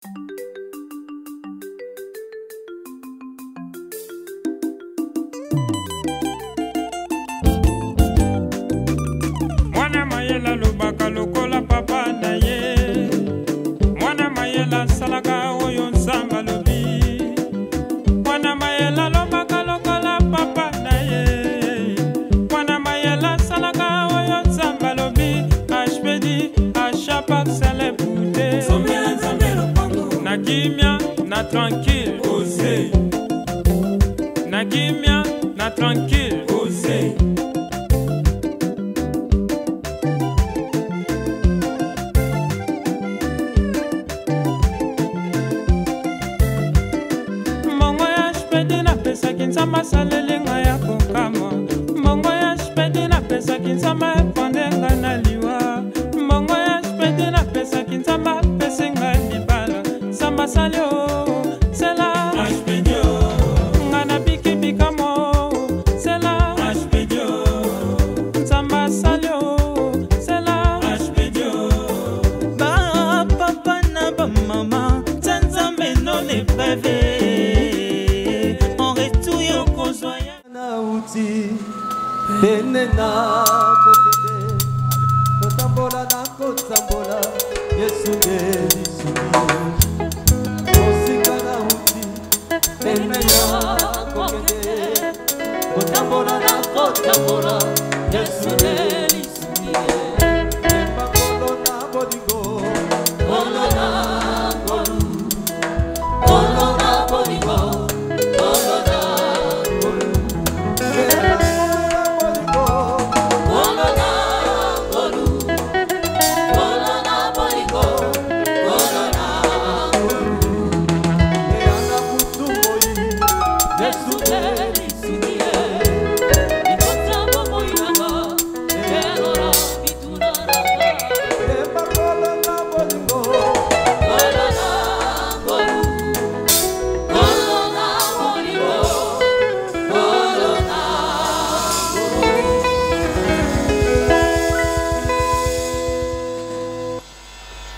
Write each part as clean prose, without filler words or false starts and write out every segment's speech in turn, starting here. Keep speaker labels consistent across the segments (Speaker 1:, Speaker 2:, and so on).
Speaker 1: Mwana mayela lobaka lokola papa na ye. Mwana mayela salaka oyo nzamba lobi. Mwana mayela lobaka lokola papa na ye. Mwana mayela salaka oyo nzamba lobi. HPD achapak sele bouté. Na kimia na tranquille osé. Na kimia na tranquille osé. Kinzama salelenga ya kokama mbongo ya spedi na pesa kinzama epondenga na liwa mbongo ya spedi na pesa kinzama pesenga libala samba salio sela aspedio ngana biki bikamo sela aspedio samba salio sela aspedio ba papa na ba mama sanza meno ne preve.
Speaker 2: Benena kokede kotambola na kotambola Yesu Yesu Osika na uti benena kokede kotambola na kotambola Yesu Yesu Yemba kolo na bodigo kolo na kolu kolo na bodigo kolo na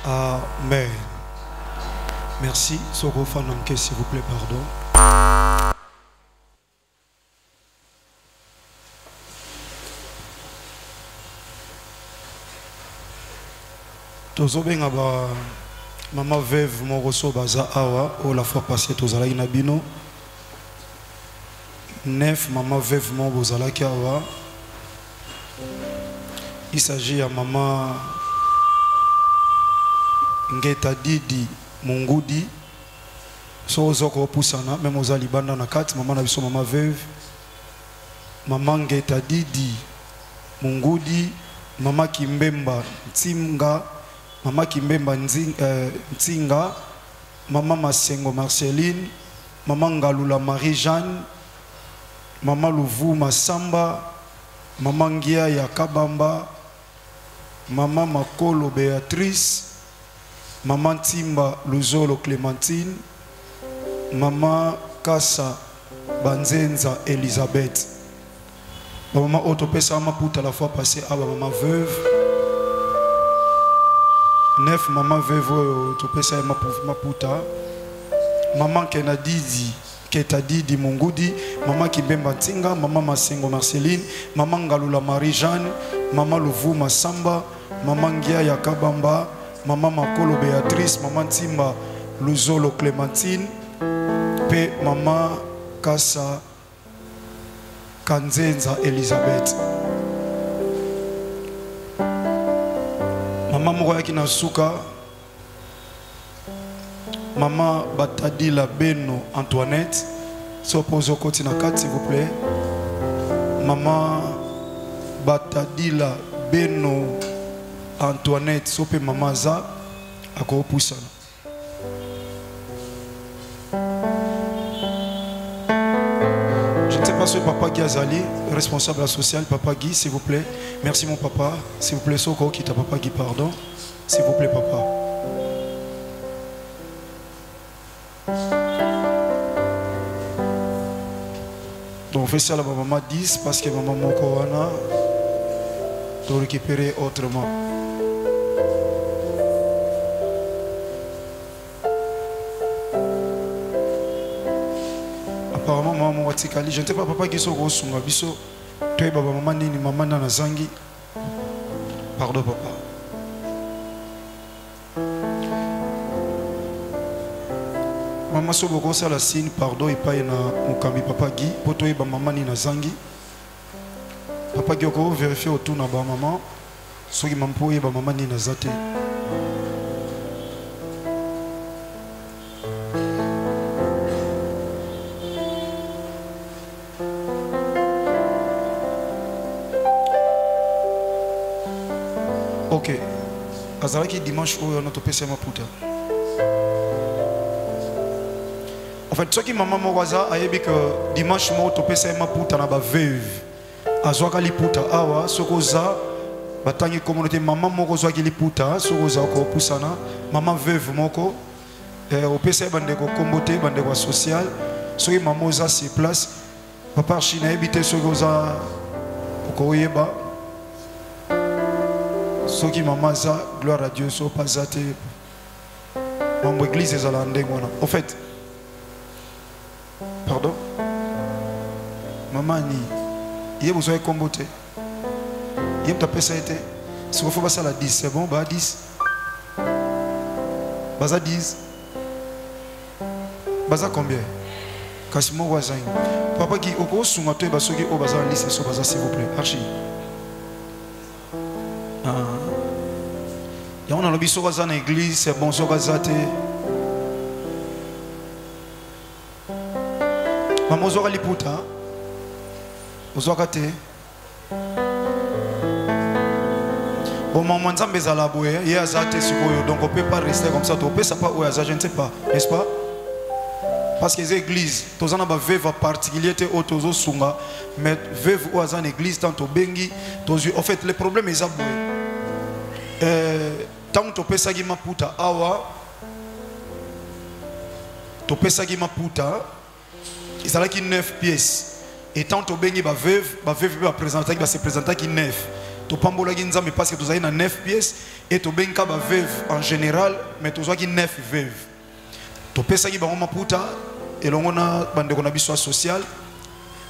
Speaker 3: Amen. Merci. Soro Fananke, s'il vous plaît, pardon. Tozobenga ba maman veuve Moroso baza awa o la fois passée tozalaki na bino. 9 maman veuve mo bozalaki awa. Il s'agit à maman Ngeta Didi Mungudi. So zoko pusana même aux alibanda na kati maman na biso maman veuve. Maman Ngeta Didi Mungudi, maman Kimbemba Ntimga, maman Kimbemba Ntinga, maman Masengo Marceline, maman Ngalula Marie-Jeanne, maman Louvu Masamba, maman Ngia Yakabamba, maman Makolo Béatrice, maman Timba Luzolo Clémentine, maman Kassa Banzenza Elisabeth. Maman Otopesa Maputa la fois passée à maman veuve. 9 maman veuve Otopesa Maputa. Maman Kenadidi Ketadidi Mungudi, maman Kimbemba Ntinga, maman Masengo Marceline, maman Ngalula Marie-Jeanne, maman Louvu Masamba, maman Ngia Yakabamba, maman Makolo Béatrice, maman Timba Luzolo Clémentine, pe maman Kassa Kanzenza Elisabeth. Maman Mouroyaki Nasuka, maman Batadila Beno Antoinette, s'oppose côté na 4 s'il vous plaît. Maman Batadila Beno Antoinette, sope maman Za, à quoi poussana. Ce papa qui a Zali, responsable social, papa Guy, s'il vous plaît. Merci mon papa. S'il vous plaît, Soko, qui t'a papa Guy, pardon. S'il vous plaît, papa. Donc on fait ça à la maman 10 parce que maman Mokowana doit récupérer autrement. batikali je ne sais pas papa qui soko sunga biso toi baba maman nini maman na zangi pardon papa maman so boko sala signe pardon et pas na mukambi papa Guy poto e ba maman ni na zangi papa Guy ko vérifier autour na ba maman soki mampo e ba maman ni na zate ok azalaki dimanche oyo na topesa maputa. En fait, ce qui maman moraza a dit que dimanche moi topesa maputa na ba veuve azwaka liputa awa sokoza batangi communauté maman moko zwaki liputa sokoza ko pusana maman veuve moko opesa bandeko kombote bandeko social soki maman oza sur place papa china habité sokoza koyeba soki maman za gloire à Dieu so pasate maman église ezala ndengona en fait. Pardon? Maman ni il y a besoin de comboter. Il y a tapé ça été. Si vous faites ça la 10, c'est bon, bah 10. Baza 10. Baza combien? Kasimo voisin. Papa qui au cours sur toi baso qui au baza liste so baza s'il vous plaît. Archi. Ah. Ya on a le biso baza na église, c'est bon so baza te. Maman ozwaka liputa ozwaka te bon maman nzambe ezala boye ye aza te sikoyo donc on peut pas rester comme ça topesa pas oyo aza je ne sais pas n'est-ce pas parce que les églises toza na ba veuve particulier te oyo tozosunga mais veuve oyo aza na église tant tobengi tozwi en fait le problème eza boye tant topesaki maputa awa topesaki maputa ils allaient qui 9 pièces et tant au bengi ba veuve va présenter va se présenter qui 9 to pambola qui nzambe parce que tu as 9 pièces et to benga ba veuve en général mais tu as qui 9 veuves to pesa qui ba maputa et l'on bande qu'on a biso social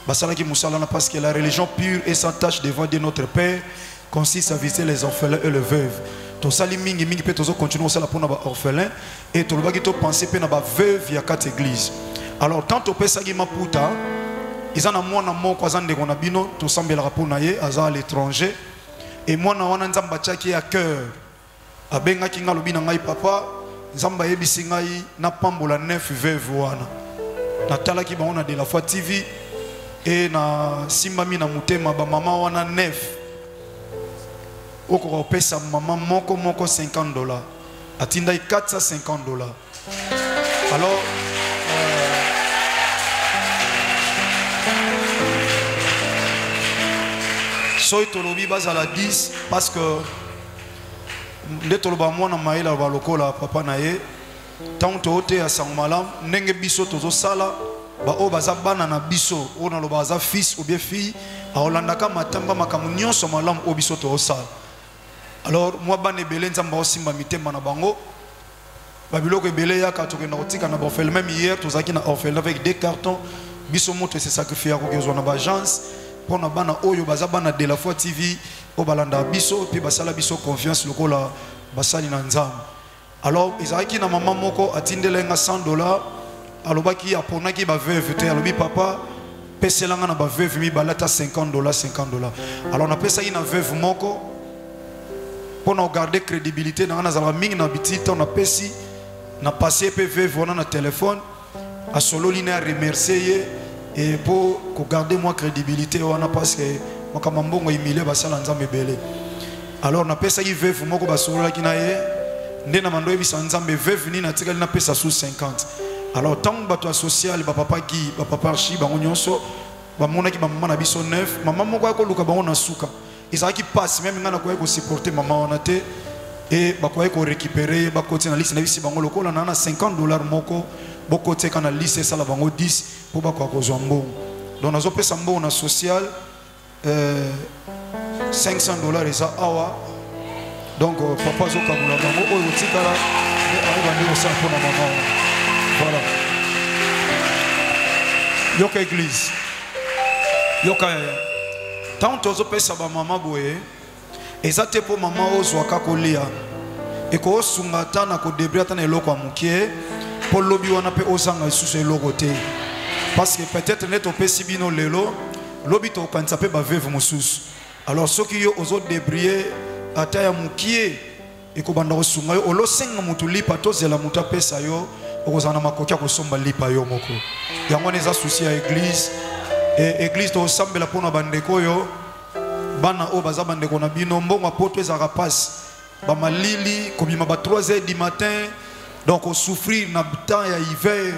Speaker 3: basala qui musala parce que la religion pure et sans tache devant Dieu notre Père consiste à visiter les orphelins et les veuves to sali mingi peut to continuer ça pour na ba orphelin et to le baki to penser pe na ba veuve ya quatre églises. Alors tant au pesa gi maputa ils en a moi na moko azande kona bino to sambela rapport na ye aza à l'étranger et moi na wana nzamba tchaki à cœur abenga kinga lobi na ngai papa nzamba yebisi ngai na pambola 9 veuve wana na tala ki baona de la foi TV et na simbami na mutema ba mama wana 9 oko pesa mama moko $50 atinda $450 alors soy tolobi bazala 10 parce que nde toloba mwana maila balokola papa na ye tant tote ya sangmalam ndenge biso tozo sala ba o baza bana na biso o na loba za fils ou bien fille a olandaka matamba makamu nyonso malam o biso to sala. Alors moi bane belé nzamba osimba mitema na bango babiloko ebele ya ka tokenda kotika na orphelin même hier tozaki na orphelin avec des cartons biso moto se sacrifier ko kezwa na ba agence pour na bana oyo baza bana de la foi TV o balanda biso puis basala biso confiance lokola basali na nzambe. Alors ezaki na maman moko atindelenga $100 alobaki aponaki ba veuve te alobi papa peselanga na ba veuve mi balata $50 $50. Alors na pesa ina veuve moko pour na garder crédibilité na zala mingi na bitite on a pesi na passé pe veuve on na téléphone a solo lina remercier et pour garder moi crédibilité on a parce que moi comme mbongo imilé basala nzambe belé. Alors na pesa yi veuve moko basolo ki na ye ndena mando ebisa nzambe veuve ni na tikali na pesa sous 50. Alors tant bato social ba papa Guy ba papa Chi ba nyonso ba mona ki ba mama na biso 9 maman moko ya ko luka ba ona suka ezaki passe même ngana ko ko supporter maman ona te et ba ko récupérer ba côté na liste na bisi bango lokola na $50 moko boko te kana liste ça la bango 10 pour ba ko zombo donc nazo pesa mbo na social $500 eza awa donc papa zo kamula bango oyo tikala et arrive à ça pour maman. Voilà. Yoka église. yoka tant tozo pesa ba mama boye ezate po mama ozwaka kolia eko sungata na ko debriata na eloko amukie po lobi wana pe ozanga isusu eloko te parce que peut-être net opesi bino lelo lobi to kanisa pe ba veuve mosusu alors soki yo ozo débrier ata ya mukie eko banda osunga yo olo senga mutu lipa tozela mutu apesa yo okozana makoki akosomba lipa yo moko yango neza souci ya église et église to sambela pona bandeko yo bana o baza bandeko na bino mbongo apoto ezaka passe ba malili kobima ba 3h du matin donc on souffrir na temps ya hiver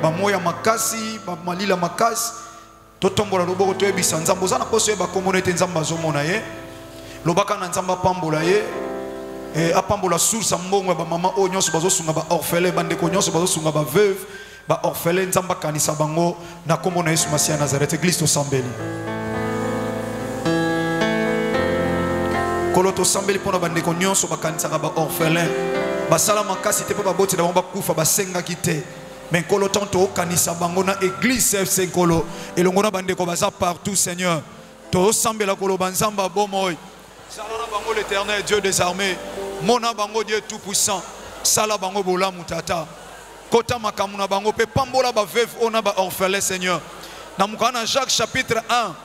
Speaker 3: ba moya makasi ba malila makasi to tombola loboko to ebisa nzambo zana poso ba communauté nzamba zomona ye lobaka na nzamba pambola ye apambola source mbongo ba mama o nyonso bazosunga ba orphelin bandeko nyonso bazosunga ba veuve ba orphelin nzamba kanisa bango na kombo na Yesu Masia Nazareth église to sambeli kolo to sambeli pona bandeko nyonso bakanisa ba orphelin basala makasi te po baboti na ba kufa basenga kite mais kolo tanto kanisa bango na église FC kolo elongo na bandeko baza partout Seigneur to sambela kolo banzamba bomoy salana bango l'Éternel Dieu des armées mona bango Dieu tout puissant sala bango bola mutata kota makamuna bango pe pambola ba veuve ona ba orphelin Seigneur na mukana Jacques chapitre 1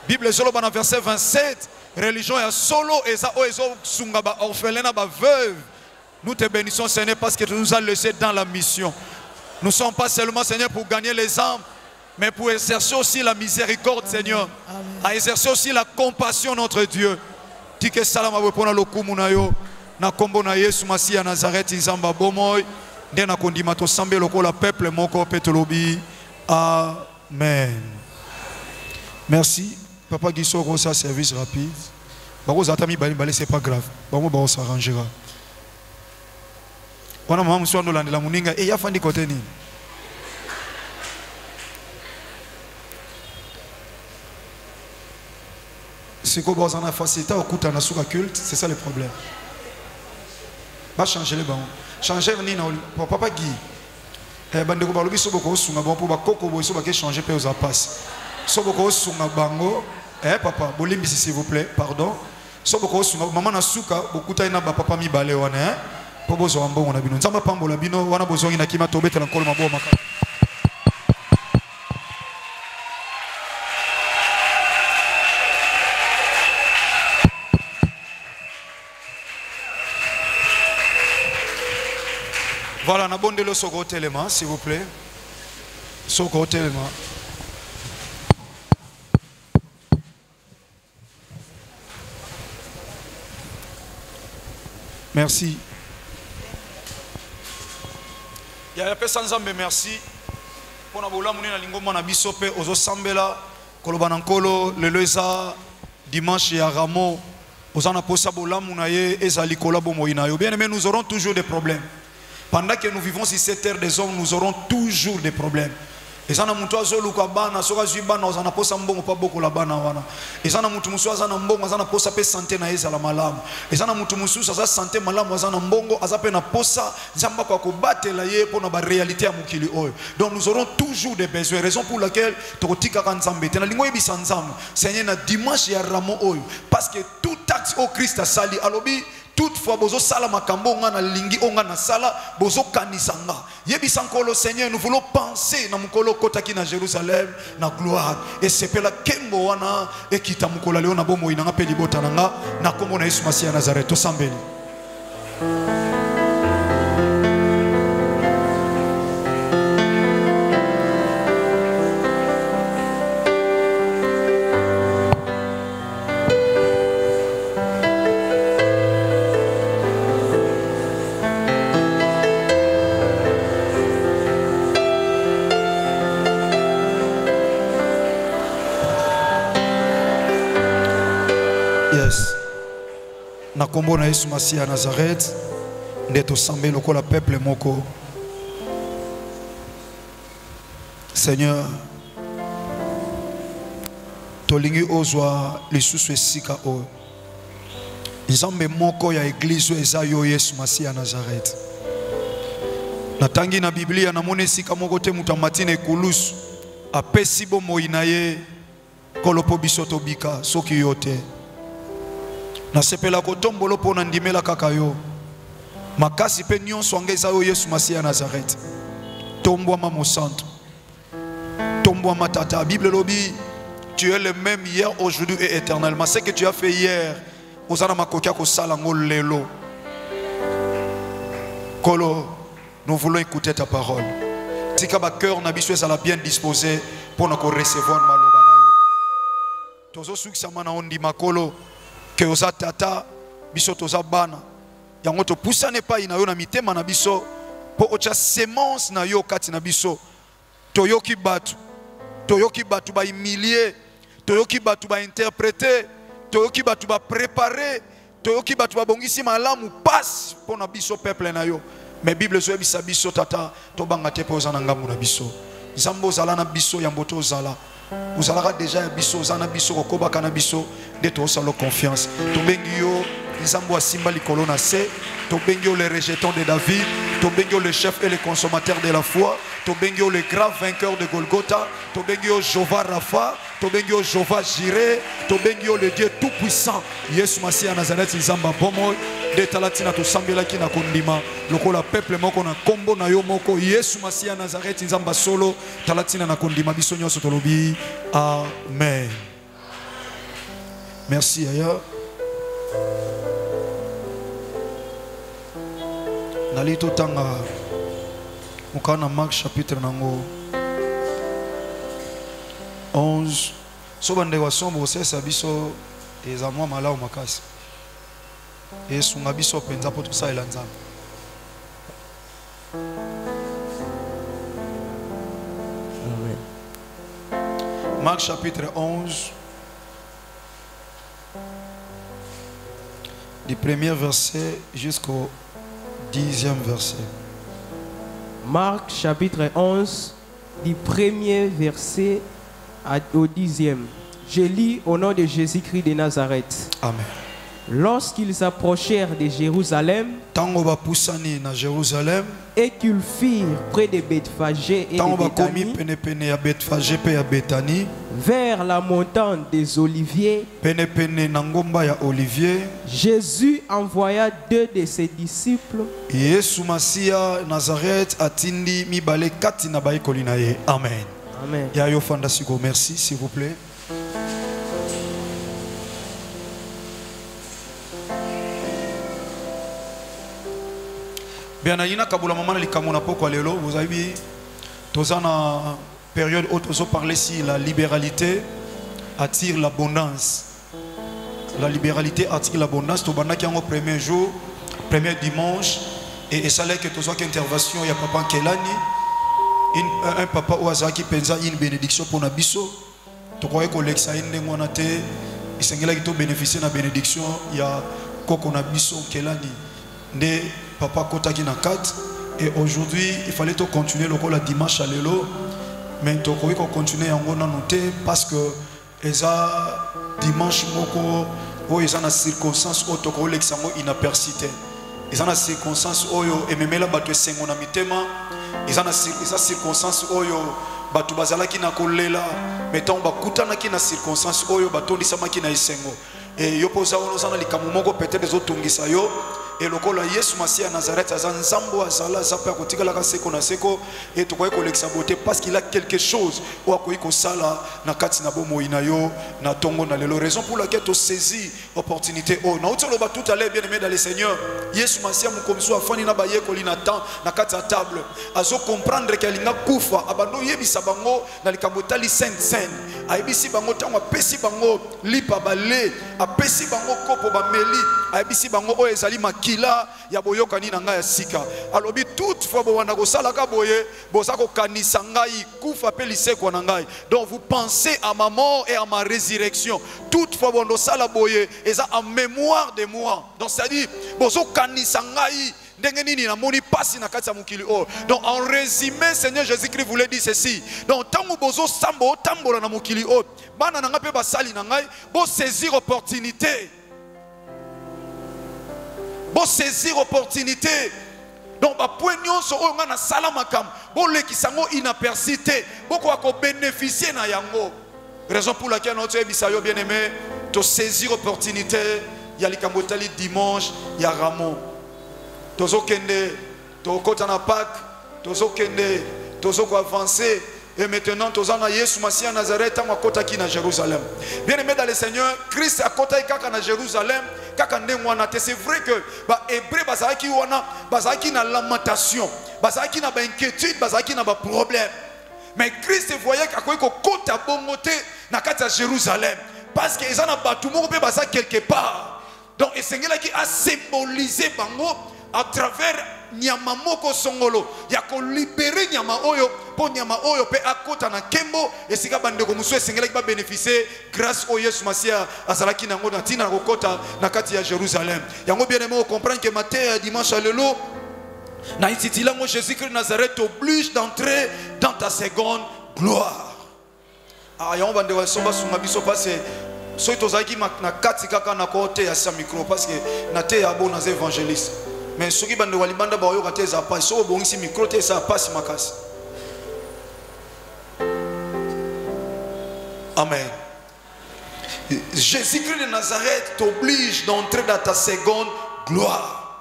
Speaker 3: Bible solo bana verset 27 religion ya solo eza o ezo sunga ba orphelin na ba veuve. Nous te bénissons Seigneur parce que tu nous as laissé dans la mission. Nous ne sommes pas seulement Seigneur pour gagner les âmes, mais pour exercer aussi la miséricorde Seigneur, à exercer aussi la compassion notre Dieu. Tike salama wepona lokumu na yo na kombo na Yesu Masia Nazareth nzamba bomoy nde na kondima to sambe lokola peuple moko petolobi. Amen. Merci. Papa Giso ça service rapide. Bako atami bali c'est pas grave. Bango ba s'arrangera. Wana mama mswando landela muninga e yafandi kote nini? C'est qu'on va en facilité au coup de souka culte, c'est ça le problème. Va changer les bancs. Changer ni na papa Guy. Bande ko balobi so boko sunga bon pour ba koko bo so ba ke changer pe aux passe. So boko sunga bango papa bolimbi s'il vous plaît, pardon. So boko sunga maman na suka bokuta ina ba papa mi bale wana po bozo ambongo na bino. Nzamba pambola bino wana bozo ina kima tobetela nkolo mabo maka. Voilà, on a bon de le soko téléma, s'il vous plaît. Soko téléma. Merci. Il y a personne qui merci. Pour la bola mouni na lingoma na bisope ozo sambela kolobanankolo le leza dimanche ya ramo ozana posa bola munaye ezali kolabo moinayo. Bien aimé, nous aurons toujours des problèmes. Pendant que nous vivons sur cette terre des hommes, nous aurons toujours des problèmes. Et ça, nous avons zoluka bana, soka zibana, on a posé mbongo pas beaucoup la bana wana. Et ça, nous avons musu azana mbongo, azana posa pe santé na eza la malam. Et ça, nous avons musu azana santé malam, azana mbongo, azape na posa, zamba kwa kubate la ye pour na ba réalité à mukili oyo. Donc nous aurons toujours des besoins. Raison pour laquelle tokotika kanzambe. Tena lingo yebi sanzam. Seigneur na dimanche ya ramo oyo. Parce que tout acte au Christ a sali alobi. Toutefois, bozo sala makambo nga na lingi onga na sala bozo kanisanga. Yebi sankolo Seigneur, nous voulons penser na mukolo kotaki na Jérusalem na gloire. Et c'est pela kembo wana e kita mukola leo na bomo inanga pe libota nanga na kombo na Yesu Masia Nazareth to sambeli. Na kombo na Yesu Masia Nazareth ndeto sambe lokola peuple moko. Seigneur, tolingi ozwa lisusu esika o nzambe moko ya église eza yo Yesu Masia Nazareth. Natangi na Biblia na mona esika moko te mutu amatine ekulusu apesi bomoi na ye Nkolo po biso tobika soki yo te. Nasepela kotombolo po na ndimela kaka yo. Makasi pe nyonso angeza yo Yesu Masiya Nazareth. Tombwama mosantu. Tombwama tata. Bible lobi, tu es le même hier, aujourd'hui et éternellement. Ce que tu as fait hier, osana makokia ko salango lelo. Kolo, nous voulons écouter ta parole. Tika ba cœur na biso ezala bien disposé pour nous recevoir maloba na yo. Tozo suksama na ondi makolo ke oza tata biso toza bana. Yango to pusane pa ina yo na mitema na biso po ocha semence na yo kati na biso. Toyoki batu ba humilier, toyoki batu ba interpréter, toyoki batu ba préparer, toyoki batu ba bongisi malamu passe pour na biso peuple na yo. Mais Bible so ebisa biso tata to banga te po zana ngamu na biso. Nzambo zala na biso yamboto zala. Uzalaka déjà ya biso zana biso kokoba kana biso de to salo confiance. To bengi yo Nzambo asimba likolo na se, to bengi yo le rejeton de David, to bengi yo le chef et le consommateur de la foi, to bengi yo le grand vainqueur de Golgotha, to bengi yo Jehovah Rapha, to bengi yo Jehovah Jireh, to bengi yo le Dieu tout puissant. Yesu Masiya Nazareth Nzamba bomo de talatina to sambela ki na kondima lokola peuple moko na kombo na yo moko Yesu Masiya Nazareth Nzamba solo talatina na kondima biso nyonso tolobi amen. Merci aya. Nalito tanga mukana Marc chapitre nango 11 sobande wa sombo sesa biso ezamwa malao makasi esunga biso penza po tosalela Nzambe. Amen. Marc chapitre 11 du premier verset jusqu'au 10e verset.
Speaker 4: Marc chapitre 11 du premier verset au 10e. Je lis au nom de Jésus-Christ de Nazareth.
Speaker 3: Amen.
Speaker 4: Lorsqu'ils approchèrent de Jérusalem et qu'ils firent près de Bethphagée et de Béthanie, vers la montagne des Oliviers, Jésus envoya 2 de ses disciples.
Speaker 3: Amen.
Speaker 4: Amen.
Speaker 3: Merci, s'il vous plaît. Bien, vous avez vu, dans une période où on parlait si la libéralité attire l'abondance. La libéralité attire l'abondance. Tu as au premier jour, premier dimanche, et ça l'est que tu as une intervention, il y a papa Kelani, un papa au hasard qui pense une bénédiction pour Nabiso. Tu crois que l'examen de mon athée, il s'est bénéficié de la bénédiction, il y a Koko Nabiso Kelani. De papa Kotaki na 4 et aujourd'hui il fallait continuer le dimanche à l'élo mais tu peux continuer en noter parce que eza dimanche moko où ils ont une circonstance où tu peux l'examen inapercité ils ont une circonstance où et même là bato sengo na mitema ils ont une circonstance où bato bazala ki na kolela mais tant bakutana ki na circonstance où bato ndisama ki na isengo et yo poza ono sana likamu moko peut-être des autres tungisa yo. Et le col Yesu Masiya Nazareth azan zambo azala zapa kotika la seko na seko et to koy koleksa beauté parce qu'il a quelque chose ou akoyi ko sala na kati na bomo inayo na tongo na lelo raison pour laquelle tu saisis opportunité oh na utolo ba tout à l'heure bien aimé dans le Seigneur Yesu Masiya mukomso afani na baye ko lina temps na kati ya table azo comprendre que linga kufa abando yebisa bango na likambo tali saint ayebisi bango tango apesi bango lipa bale apesi bango kopo ba meli ayebisi bango o ezali kila ya boyokani na ngai ya sika alobi toutefois bo wana ko sala ka boye boza ko kanisa ngai kufa pe liseko na ngai donc vous pensez à ma mort et à ma résurrection toutefois bo ndo sala boye eza en mémoire de moi donc c'est à dire bozo kanisa ngai ndenge nini na moni pasi na kati ya mukili o donc en résumé Seigneur Jésus-Christ voulait dire ceci donc tango bozo sambo tambola na mukili o bana na ngai pe basali na ngai bo saisir opportunité. Bon saisir opportunité. Donc ba poignon so o ngana sala makam. Bon le kisango inapercité. Boko ako bénéficier na yango. Raison pour laquelle notre bisayo bien aimé, tu saisir l'opportunité, il y a les Kambotali dimanche, il y a Ramon. Tu as kende, tu as kotana Pâques, tu as kende, tu as avancé. Et maintenant, tu as Yesu Masia Nazareth, tu as kota ki na Jérusalem. Bien aimé dans le Seigneur, Christ a kota kaka na Jérusalem, kaka ndengwana. C'est vrai que les Hébreux bazaki wana, bazaki na lamentation, bazaki na inquiétude, bazaki na problème. Mais Christ voyait qu'il y a kota bongote na kata Jérusalem, parce qu'ils ont battu mon pe baza quelque part. Donc le Seigneur qui a symbolisé bango à travers nyama moko songolo ya ko libérer nyama oyo po nyama oyo pe akota na kembo esika bandeko musu esengela ki ba bénéficier grâce au Yesu Masia azalaki nango na tina ko kota na kati ya Jérusalem. Yango bien aimé comprendre que matin dimanche à lelo na intitula mo Jésus-Christ Nazareth t'oblige d'entrer dans ta seconde gloire. Ah yango bandeko somba sunga biso passer so tozaki na kati kaka na côté ya sa micro parce que na te ya bon na évangéliste. Mais ceux qui bandent de Walibanda Bayo quand ils appellent, ceux qui ont ici micro, ça passe ma casse. Amen. Jésus-Christ de Nazareth t'oblige d'entrer dans ta seconde gloire.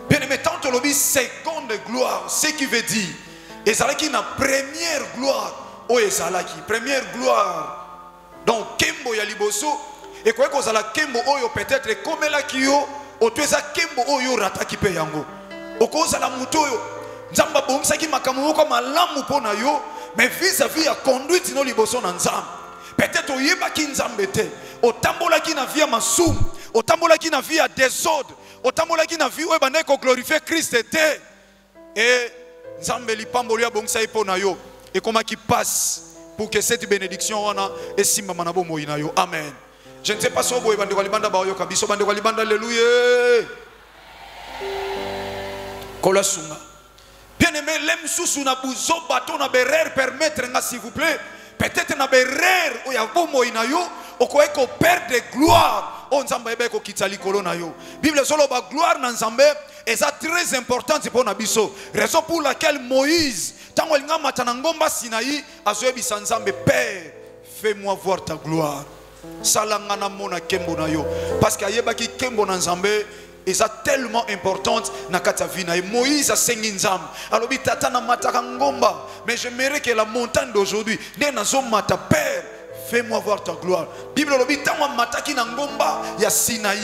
Speaker 3: Bien aimé, tant que l'oblige seconde gloire, ce qui veut dire, et ça qui na première gloire, oh et ça qui première gloire. Donc Kembo Yaliboso et quoi que ça la Kembo oh peut-être comme là qui yo otueza kembo oyo rata kipe yango okoza la muto yo nzamba bongisa ki makamu ko malamu pona yo mais vis-à-vis ya conduite no liboso na nzamba peut-être oyeba ki nzambe te otambola ki na vie masum otambola ki na vie désordre otambola ki na vie oyo bana ko glorifier Christ te et nzambe lipambolo ya bongisa ipona yo et comment qui passe pour que cette bénédiction ona esimba manabo moyina yo amen. Je ne sais pas si vous avez banda ba yoka biso bande walibanda alléluia. Kola sunga. Bien aimé, l'aime sous na buzo bateau na berer permettre nga s'il vous plaît. Peut-être na berer o ya bomo ina yo okoe ko perdre gloire. On nzamba ebe ko kitali kolo na yo. Bible solo ba gloire na nzambe est très importante pour na biso. Raison pour laquelle Moïse tango linga matana ngomba Sinaï azoyebi nzambe Père, fais-moi voir ta gloire. Salangana mona kembo na yo parce que ayebaki kembo na nzambe eza tellement importante na kata vina et Moïse a sengi nzambe alobi tata na mataka ngomba mais j'aimerais que la montagne d'aujourd'hui ne nazo mata Père fais-moi voir ta gloire. Bible alobi tango mataki na ngomba ya Sinaï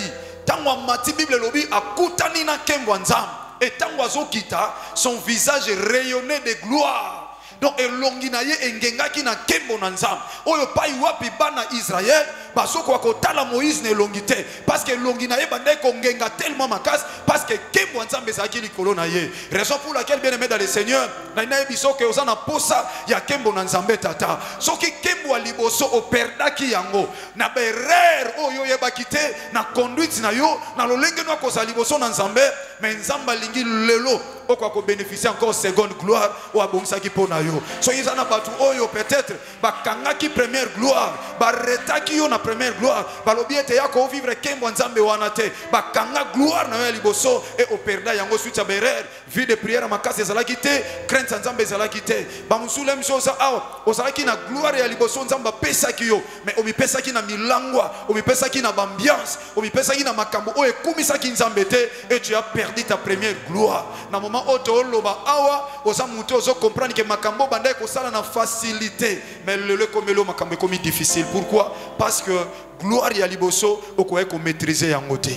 Speaker 3: tango mati Bible alobi akutani na kembo nzambe et tango azokita son visage rayonnait de gloire. Donc elonginaye engengaki na kembo na nzambe oyo pai wapi bana Israël basoko akotala Moïse ne longite parce que longinaye bandai kongenga tellement makas parce que kembo nzambe ezaki likolo na ye. Raison pour laquelle bien aimé dans le Seigneur na inaye biso ke ozana posa ya kembo na nzambe tata soki kembo aliboso operdaki yango na berer oyo yebaki te na conduite na yo na lolenge no kozali liboso na nzambe mais nzamba lingi lelo okwa ko bénéficier encore seconde gloire ou abongisaki pona yo. So yizana batu oyo peut-être bakangaki première gloire baretaki yo na première gloire balobi ete yako vivre kembo nzambe wana te bakanga gloire na yo liboso et operda yango suite ya berer vie de prière makasi ezalaki te crainte nzambe ezalaki te bamusule msoza awa ozalaki na gloire ya liboso nzamba pesaki yo mais omipesaki na milangwa omipesaki na ambiance omipesaki na makambo oyo ekumisaki nzambe te et tu as perdu ta première gloire na moment oto loba awa oza muto ozo comprendre que makambo bandai ko sala na facilité mais le komelo makambo komi difficile. Pourquoi? Parce que gloire ya liboso okoye ko maîtriser yango te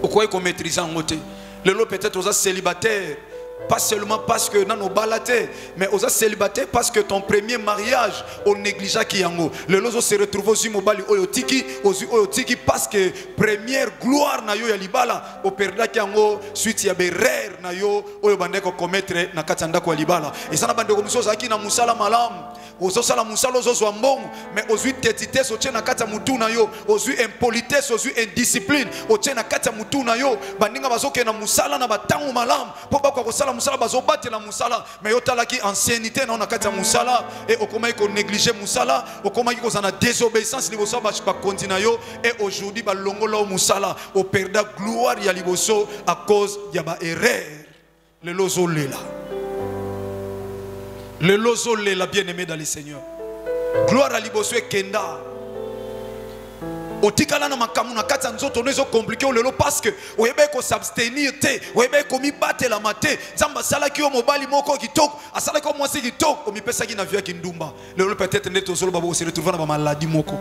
Speaker 3: okoye ko maîtriser yango te. Lelo peut-être oza célibataire pas seulement parce que non balaté mais oza célibataire parce que ton premier mariage on négligea ki yango le lozo se retrouve au mobali oyotiki oyotiki parce que première gloire na yo ya libala o perda ki yango suite ya berer na yo oyo bandeko commettre na katanda ko libala et ça na bandeko musoza ki na musala malamu ozosala musala ozozwa mbongo mais ozwi tetitesse otie na kati ya mutu na yo ozwi impolitesse ozwi indiscipline otie na kati ya mutu na yo bandinga bazokena musala na batango malamu po bakwa kosala musala bazobatela musala mais yotalaki ancienneté na kati ya musala et okomaki ko négliger musala okomaki kozana désobéissance liboso bakondi na yo et aujourd'hui balongola o musala o perda gloire ya liboso à cause ya ba erreur le lozo lela. Le lozo la bien-aimé dans le Seigneur. Gloire à liboso kenda. Otikala na makamu na kati nzoto nezo compliqué lelo parce que oyebe ko s'abstenir te, oyebe ko mi battre la maté, nzamba sala ki o mobali moko kitoko, asala ko mwasi kitoko, o mi pesa ki na via ki ndumba. Lelo peut-être neto solo babo se retrouver na ba maladie moko.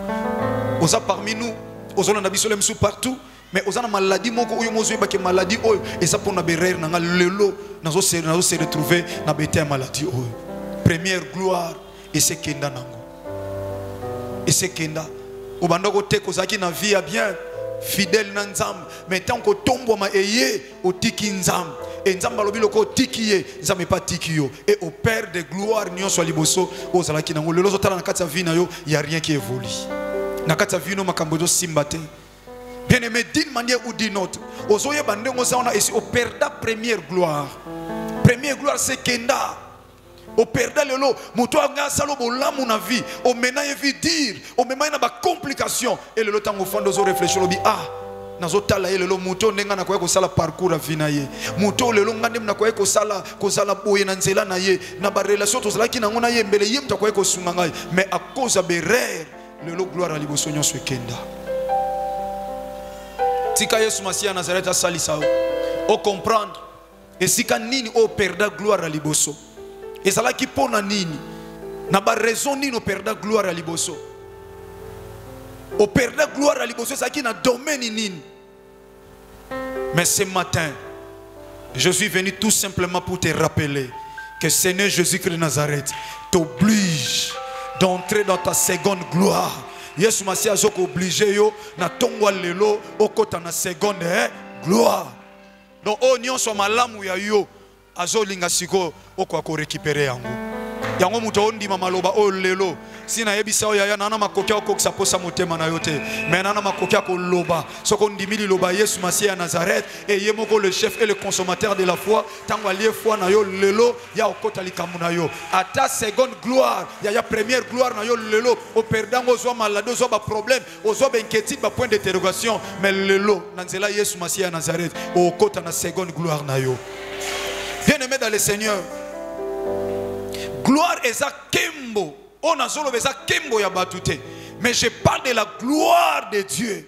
Speaker 3: Oza parmi nous, ozona na biso lemsu partout, mais ozana maladie moko oyo mozo yeba ke maladie oyo et ça pour na berere na lelo nazo se retrouver na bete maladie oyo. Première gloire et c'est kenda nango. Et c'est kenda. Obandoko te kozaki na vie bien fidèle na nzambe mais tant ko tombo ma eye otiki nzambe et nzambe alobi loko tiki ye nzambe pas tiki yo et au père de gloire nyonso liboso ozalaki nango lelo zotala na kati ya vie na yo y a rien qui évolue na kati ya vie no makambo zo simba te bien aimé d'une manière ou d'une autre ozoye bandengo za ona esi au perda première gloire c'est kenda. Au perdre le lot, muto anga salo bolamu na vie, au mena yevi dire, au mena na ba complication et le lot tango fando zo réfléchir lobi nazo tala ye le lot muto nenga na ko sala parcours a vie na ye. Muto le lot ngandem na ko sala boye na nzela na ye, na ba relation to zala ki na ngona ye mbele ye mta ko sunga ngai, mais à cause de berere le lot gloire à liboso nyonso kenda. Tika Yesu Masia Nazareth a salisa o comprendre et sika nini o perdre gloire à liboso. Et ça là qui pona nini na ba raison nini o perdre gloire à liboso. O perdre gloire à liboso ça qui na domaine nini. Mais ce matin je suis venu tout simplement pour te rappeler que Seigneur Jésus-Christ de Nazareth t'oblige d'entrer dans ta seconde gloire. Yesu Masia azoko obligé yo na tongwa lelo okota na seconde gloire. Donc oh nyonso malamu ya yo azolinga siko okwa ko récupérer yango. Yango muto ondima maloba o lelo sina yebisa o yaya nana makokia okokisa posa motema na yote mais nana makokia ko loba soko ndimili loba Yesu Masia ya Nazareth et yemoko le chef et le consommateur de la foi tango alie foi na yo lelo ya okota likamu na yo ata seconde gloire ya première gloire na yo lelo o perdango zo malade zo ba problème ozo ba inquiétude ba point d'interrogation mais lelo nanzela Yesu Masia ya Nazareth okota na seconde gloire na yo. Bien-aimé dans le Seigneur, gloire est ça kembo. On a solo beza kembo ya batute. Mais je parle de la gloire de Dieu.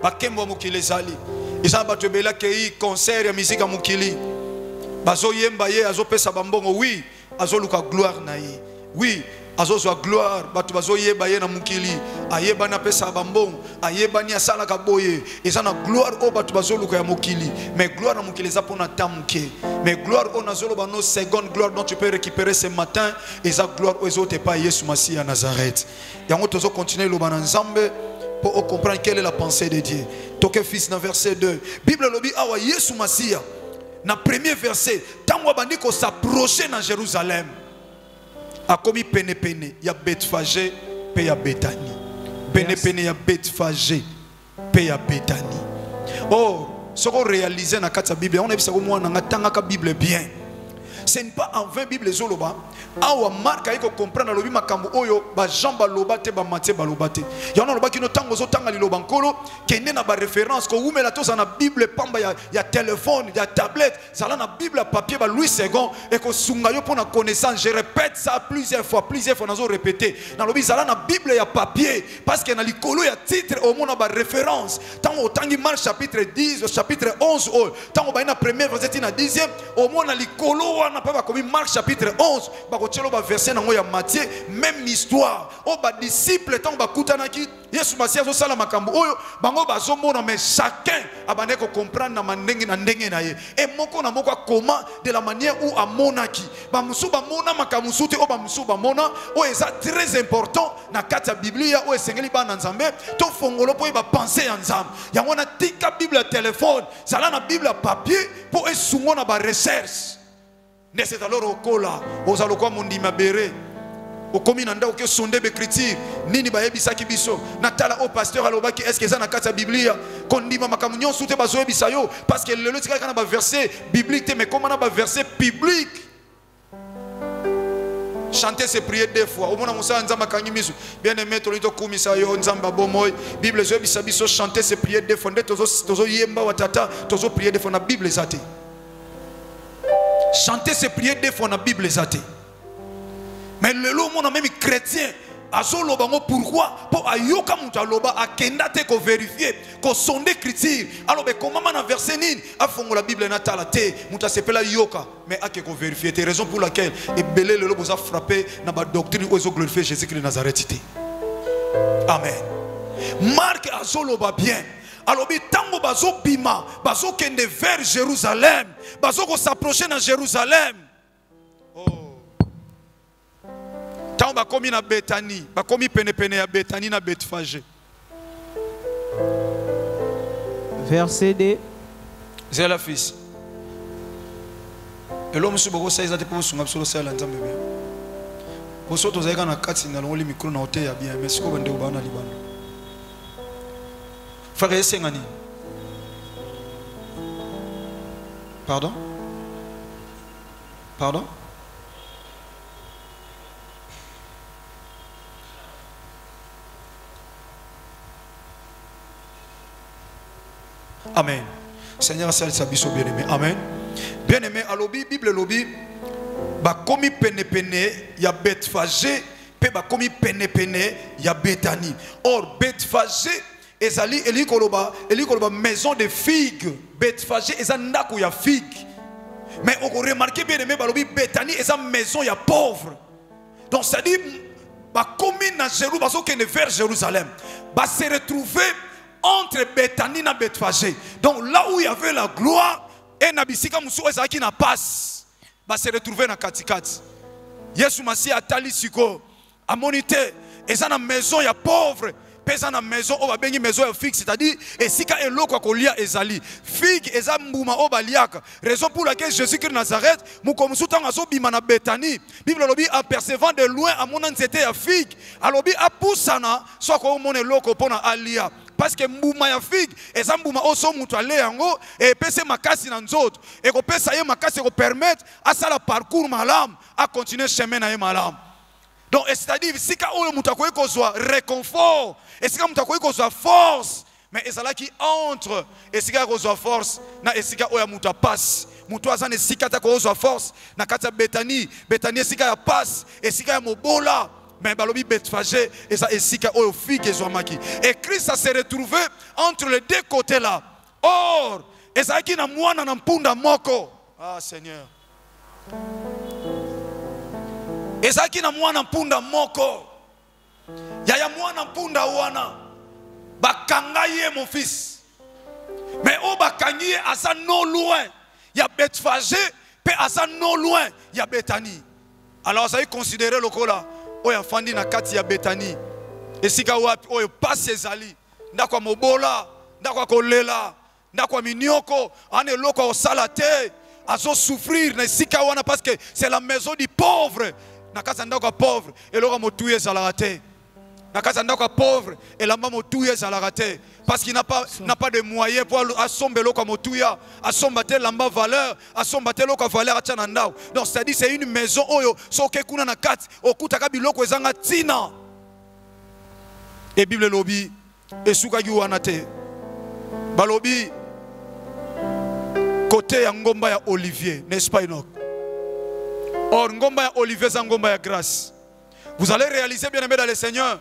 Speaker 3: Ba kembo mukili zali. Isa batu bela kei concert ya musique mukili. Bazo yemba ye azo pesa bambongo oui, azo luka gloire na ye. Oui, azo zwa gloire batu bazo yeba ye na mukili. Ayeba na pesa bambongo, ayeba ni asala kaboye. Isa na gloire o batu bazo luka ya mukili. Mais gloire na mukili za pona tamke. Mais gloire on a zolo bano seconde gloire dont tu peux récupérer ce matin et sa gloire aux autres pas Yesu Masia à Nazareth. Et on doit continuer le bananzambe pour comprendre quelle est la pensée de Dieu. Toke fils dans verset 2. Bible lobi awa Yesu Masia. Na premier verset, tango bandiko s'approcher dans Jérusalem. A commis pene ya Bethphagé pe ya Bethanie. Pene ya Bethphagé pe ya Bethanie. Oh ce qu'on réalise dans la Bible, on a vu que la Bible bien. Ce n'est pas en 20 Bibles zoloba. Awa Marc a comprendre lobi makambo oyo ba jamba lobate ba maté ba lobate. Ya on loba kino tango zo tanga li lobankolo kene na ba référence ko umela to na Bible pamba ya téléphone, ya tablette, ça là na Bible papier ba Louis II et ko sunga yo pour na connaissance. Je répète ça plusieurs fois nazo répéter. Na lobi ça là na Bible ya papier parce que na likolo ya titre au monde ba référence. Tango tangi Marc chapitre 10, chapitre 11 tango ba na premier verset na 10e au monde na likolo na pas comme Marc chapitre 11 bakochelo ba verset nango ya Matthieu même histoire o ba disciple tant ba kutanaki Yesu Masia zo sala makambo oyo bango bazomona mais chacun abane ko comprendre na mandenge na ndenge na ye et moko na moko comment de la manière où amonaki ba musu ba mona makambo sute o ba musu ba mona o eza très important na kati ya Biblia o esengeli ba na Nzambe to fongolo po ba penser ya Nzambe yango na tika Bible ya téléphone sala na Bible ya papier po esungo na ba recherche. C'est alors au cola, aux alloquois mondima béré, au cominanda au que sonde écriture, nini ba ebisaki biso, natala au pasteur alobaki est-ce que ça na kata Biblia, kondima makamunyon soute bazo ebisayo, parce que le tika kana ba verset biblique mais comment na ba verset public. Chanter c'est prier deux fois. Au moment où ça nzamba kanyimisu, bien aimé tolito kumisa yo nzamba bomoy, Bible zo ebisa biso chanter c'est prier deux fois, tozo yemba watata, tozo prier deux fois na Bible zate. Chanter c'est prier des fois dans la Bible zate. Mais le lot mon même chrétien azoloba ngo pourquoi pour ayoka mutu aloba akenda te ko vérifier ko sonde écriture alobe komama na verset nini afongo la Bible na tala te mutu asepela yoka mais ake ko vérifier te raison pour laquelle ebele lelo boza frapper na ba doctrine ozo glorifier Jésus-Christ de Nazareth te. Amen. Marc azoloba bien alobi tango bazo bima bazo kende vers Jérusalem bazo ko s'approcher na Jérusalem. Tant bakomi na Bethanie, bakomi pene ya Bethanie na Bethphagé.
Speaker 4: Verset 2.
Speaker 3: C'est la fils. Et l'homme se boko saiza te pour sunga solo sala nzambe bien. Poso to zaika na kati na longoli micro na hotel ya bien mais siko bande obana libano. Frère Essengani. Pardon? Pardon? Amen. Seigneur, salut sa biso bien aimé. Amen. Bien aimé, alobi Bible lobi ba komi pene ya Bethphagé pe ba komi pene ya Bethanie. Or Bethphagé ezali elikoloba maison de figues. Bethphagé eza ndako ya figue. Mais on remarque bien aimé balobi Bethanie eza maison ya pauvre. Donc ça dit ba komi na Jérusalem vers Jérusalem. Ba se retrouver entre Bethanie et Bethphagé. Donc là où il y avait la gloire, et Nabisika Moussou Ezaki na passe, va se retrouver dans Katikati. Yesu Masi atali siko, a monité, et ça na maison il y a pauvre, pesa na maison on va bengi maison fixe, c'est-à-dire et sika eloko kolia ezali. Figue eza mbuma obaliaka. Raison pour laquelle Jésus-Christ de Nazareth, mukomusu tanga so bima na Bethanie. Bible lobi apercevant de loin à mon nzete ya figue, alobi apusana soit ko mone loko pona alia. Parce que mbuma ya figue eza mbuma oso mutu ale yango et pese makasi na nzoto et ko pesa ye makasi ko permettre à ça la parcours malam à continuer chemin na ye malam. Donc c'est-à-dire si ka oyo mutu akoyi kozwa réconfort et si ka mutu akoyi kozwa force mais ezala ki entre et si ka kozwa force na esika oya mutu passe mutu azana esika ta kozwa force na kati ya Bethanie esika ya passe esika ya mobola. Mais balobi Bethphagé et ça esika oyo figue ezwamaki. Et Christ a se retrouvé entre les deux côtés là. Or, ezaki na mwana na mpunda moko. Ah Seigneur. Ezaki na mwana mpunda moko. Ya mwana mpunda wana. Bakanga ye mon fils. Mais o bakangi ye asa non loin. Ya Bethphagé pe asa non loin ya Bethanie. Alors ça est considéré lokola oya fandi na kati ya Bethanie esika wapi oyo passe ezali ndako mobola ndako kolela ndako minioko ane loko osala te azo souffrir na esika wana parce que c'est la maison du pauvre na kati ndako pauvre eloko motuye ezala te na kati ndako pauvre elamba motuye ezala te parce qu'il n'a pas de moyens pour assomber loko motuya assomba te lamba valeur assomba te loko valeur atana ndao. Donc c'est-à-dire c'est une maison oyo soke kuna na kati okutaka biloko ezanga tina et Bible lobi esuka gi wana te balobi côté ya ngomba ya Olivier, n'est-ce pas Enoch? Or ngomba ya Olivier za ngomba ya grâce. Vous allez réaliser bien aimé dans le Seigneur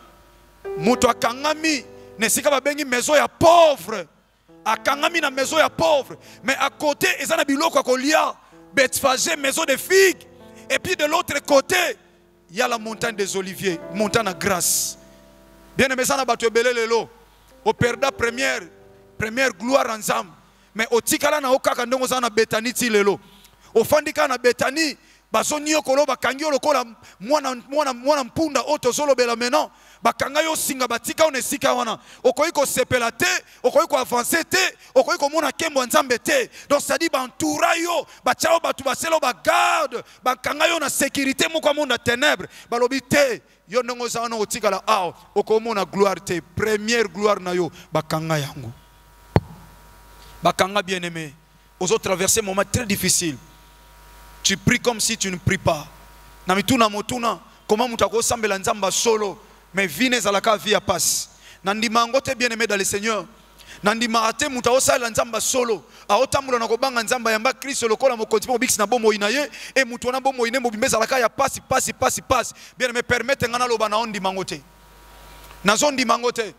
Speaker 3: muto akangami nesika babengi maison ya pauvre akangami na maison ya pauvre mais à côté ezana biloko akolia Bethphagé maison de figues et puis de l'autre côté il y a la montagne des oliviers montagne à grâce. Bien aimé ça na bato ebele lelo au perda première gloire ensemble mais au tikala na okaka ndongo za na Bethanie ti lelo au fandika na Bethanie bazoni okolo bakangi lokola mwana mpunda oto zolo bela maintenant bakanga yo singa batika on esika wana okoyi ko sepela te okoyi ko avancer te okoyi ko mona kembo nzambe te. Donc ça dit bantura yo bachao batu baselo ba garde bakanga yo na sécurité moko monde ténèbres balobi te yo ndongo za wana otika la ao okomona gloire te première gloire na yo bakanga yango bakanga bien aimé aux autres traverser un moment très difficile. Tu pries comme si tu ne pries pas. Namituna motuna comment mutako sambela nzamba solo mais vine zalaka via passe. Nandima ngote bien aimé dans le Seigneur. nandima te muta osala nzamba solo aotamula na kobanga nzamba yamba Kristo lokola mokoti po biksi na bomo inaye e mutu na bomo ine mobimeza la ya pasi bien me permettre ngana loba na ondi mangote na zondi mangote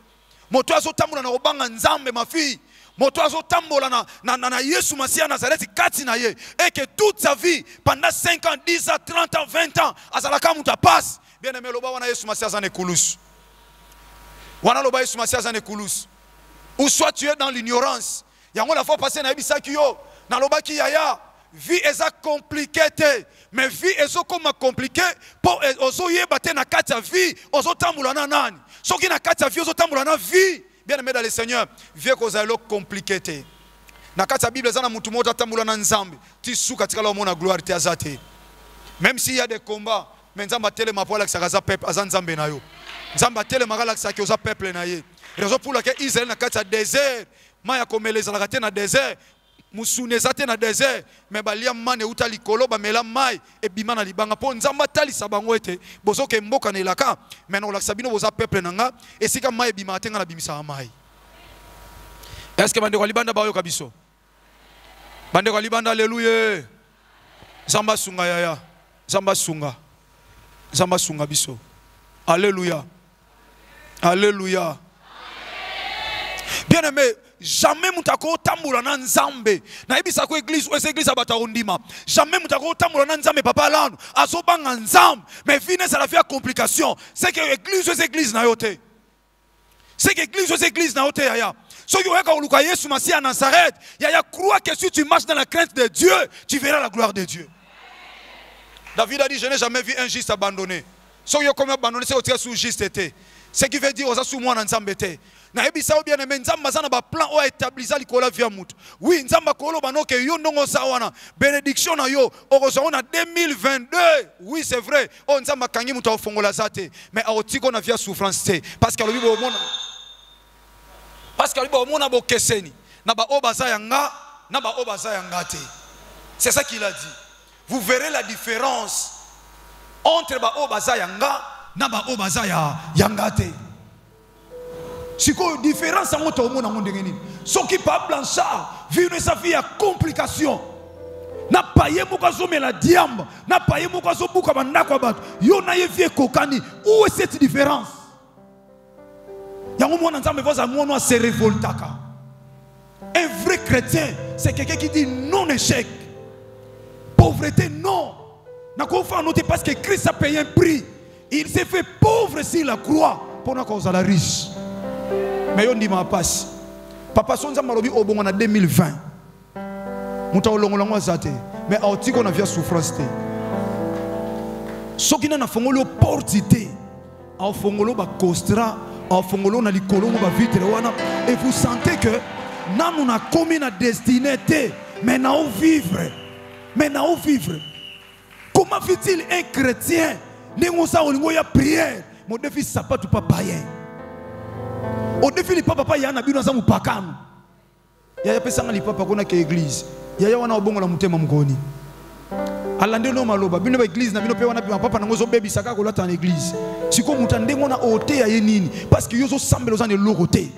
Speaker 3: moto azotamula na kobanga nzambe ma fille moto azotambola na Yesu Masia Nazareth kati na ye et que toute sa vie pendant 5 ans 10 ans 30 ans 20 ans azalaka muta passe bien aimé loba wana Yesu Masia zane kulus wana loba Yesu Masia zane kulus. Ou soit tu es dans l'ignorance. Yango la fois passée na ebisa kiyo na loba ki yaya vie eza compliquée mais vie ezo comme compliqué pour ozo yeba te na kati ya vie ozo tambula na nani soki na kati ya vie ozo tambula na vie bien aimé dans le Seigneur vie ko za lo compliqué te na kati ya Bible zana mutu mota tambula na nzambe ti su katika la mona gloire te azate même s'il y a des combats mais nzamba tele mapola kisakaza peuple azan nzambe na yo nzamba tele magala kisaki oza peuple na ye raison pour laquelle Israël na kati ya désert maya komeleza la kati na désert musuneza te na désert mais balia mane uta likolo ba mela mai e bima na libanga po nzamba tali sabango ete bozoke mboka na elaka mais na olakisa bino boza peuple nanga esika mai e bima tenga na bimisa mai. Est-ce que bande ko libanda ba yo kabiso bande ko libanda alléluia nzamba sunga yaya nzamba sunga biso alléluia alléluia. Bien aimé, jamais mutako tambula na nzambe na ebisa ko église ou église abata ondima jamais mutako tambula na nzambe papa lano azobanga nzambe mais vine ça la fait complication c'est que église na yote c'est que église na yote yaya so yo eka uluka Yesu Masia Nazareth yaya crois que si tu marches dans la crainte de Dieu tu verras la gloire de Dieu. David a dit je n'ai jamais vu un juste abandonné so yo comme abandonné c'est au sous juste été ce qui veut dire oza sous moi na nzambe te na ebisa bien aimé nzamba zana ba plan o établir likola via mutu oui nzamba kolo banoke yo ndongo sawana bénédiction na yo okozona 2022 oui c'est vrai o nzamba kangi mutu ofongola zate mais aotiko na via souffrance te parce que lobibo omona bokeseni na ba obaza yanga na ba obaza yanga te c'est ça qu'il a dit vous verrez la différence entre ba obaza yanga na ba obaza ya yanga te. Si quoi différence en moto mon amour de gagner. Ce qui pas blanchard, vivre sa vie à complication. Na paye mokazo me la diamba, na paye mokazo buka banda kwa bat. Yo na ye vie kokani. Où est cette différence? Yango mwana nzambe voza mwana se révoltaka. Un vrai chrétien, c'est quelqu'un qui dit non échec. Pauvreté non. Na ko fa noter parce que Christ a payé un prix. Il s'est fait pauvre sur la croix pour na cause à la riche. Mais on dit ma passe. Papa son nzamba lobi obongo na 2020. Muta olongolangwa zate. Mais aotiko na via souffrance te. Soki na fongolo portité. A fongolo ba costra, a fongolo na likolo ba vitre wana et vous sentez que nanu na komi na destinée te. Mais na o vivre. Mais na o vivre. Comment fait-il un chrétien nengo sa olingo ya prière? Mon défi sapatu pas païen. Au défi li papa ya na bino za mupakano ya pesa ngali papa kona ke église ya wana obongo la mutema mkoni alande no maloba bino ba église na bino pe wana papa na ngozo bebi saka ko lata na église siko mutandengo na ote ya yenini parce que yozo sambelo za ne lokote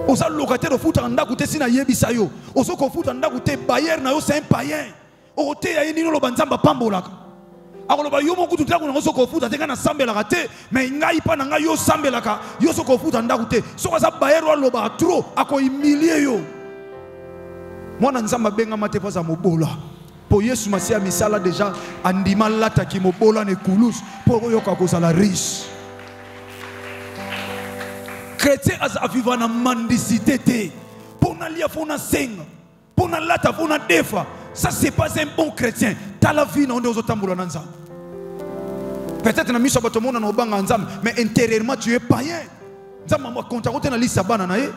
Speaker 3: oza locataire futa ndaku te sina yebisa yo ozo ko futa ndaku te bailleur na yo c'est un païen ote ya yenini lo banzamba pambolaka akoloba yo moko tutako na soko futa te kana sambela kate mais ngai pa na ngai yo sambela ka yo soko futa ndaku te soko za bayero aloba trop ako humilier yo mwana nzamba benga mate pa za mobola po Yesu Masia misala déjà andima lata ki mobola ne kulus po yo ka ko sala riche chrétien a vivre na mendicité te pour na lia fona senga pour na lata fona defa. Ça c'est pas un bon chrétien. T'as la vie non de tamboula nanza. Peut-être na miso bato mona no banga nzam, mais intérieurement tu es païen. Nzam ma konta kote na lisa bana na ye.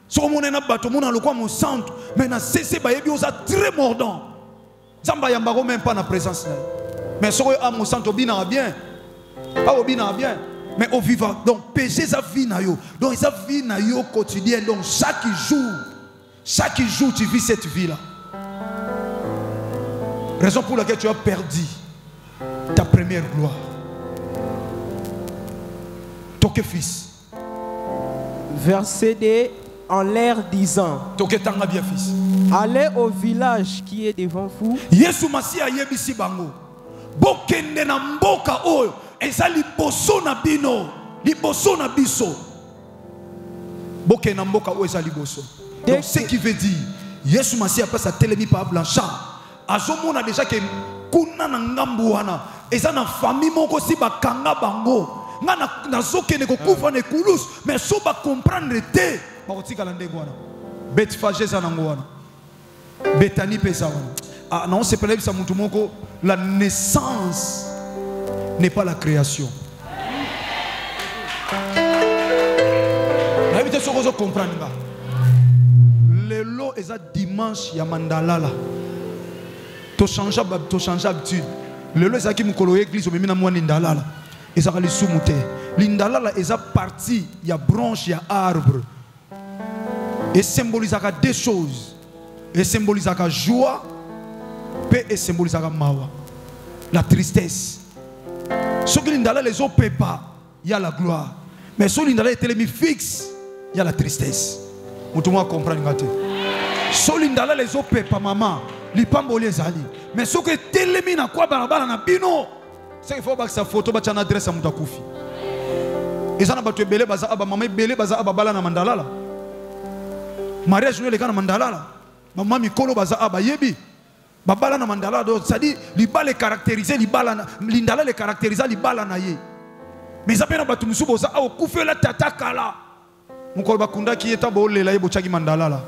Speaker 3: So mona na bato mona lokwa mon centre, mais na cessé ba yebi oza très mordant. Nzamba yamba ko même pas na présence na. Mais so a mon centre bina bien. Pas bina bien. Mais au vivant. Donc péché sa vie na yo. Donc sa vie na yo quotidien. Donc chaque jour tu vis cette vie là. Raison pour laquelle tu as perdu ta première gloire. Ton fils.
Speaker 4: Verset 2 en l'air disant, allez au village qui est devant vous.
Speaker 3: Yesu Masia yebisi bango. Bokende na mboka oyo eza liboso na bino, liboso na biso. Bokende na mboka oyo eza liboso. Donc ce qui veut dire Yesu Masia passe à telemi par Blanchard. Azomona déjà que kuna na ngambu wana eza na famille moko si bakanga bango. Nga na zokene ko kufa ne kulus mais so ba comprendre te. Bakotika la ndego wana. Betfage za nango wana. Betani pesa wana. Ah non, c'est pas ça mutu moko, la naissance n'est pas la création. La vite so comprendre nga. Le lo eza dimanche ya mandalala. To changer habitude. Le lo eza ki mukolo église o memina mwana ndalala. Eza ka lisumute. L'indalala eza partie ya branche ya arbre. Et symbolise deux choses. Et symbolise la joie, paix et symbolise la mawa. La tristesse. Ce que l'indala les autres ne pas, il y a la gloire. Mais ce que l'indala est mis fixe, il y a la tristesse. Vous devez comprendre. Ce que l'indala les autres ne pas, maman, les pamboli les ali. Mais ce que l'indala na quoi barabara na bino, c'est qu'il faut que sa photo ba chana adresse à mutakufi. Et ça n'a pas tué belé baza aba maman belé baza aba bala na mandala la. Mariage nous les gars na mandala la. Maman mikolo baza aba yebi. Babala na mandala do ça dit libala caractériser libala lindala les caractériser libala na ye. Mais ça pena batu musubo za au kufela tata kala. Mukolo bakunda ki eta bo lela ye bochaki mandala la.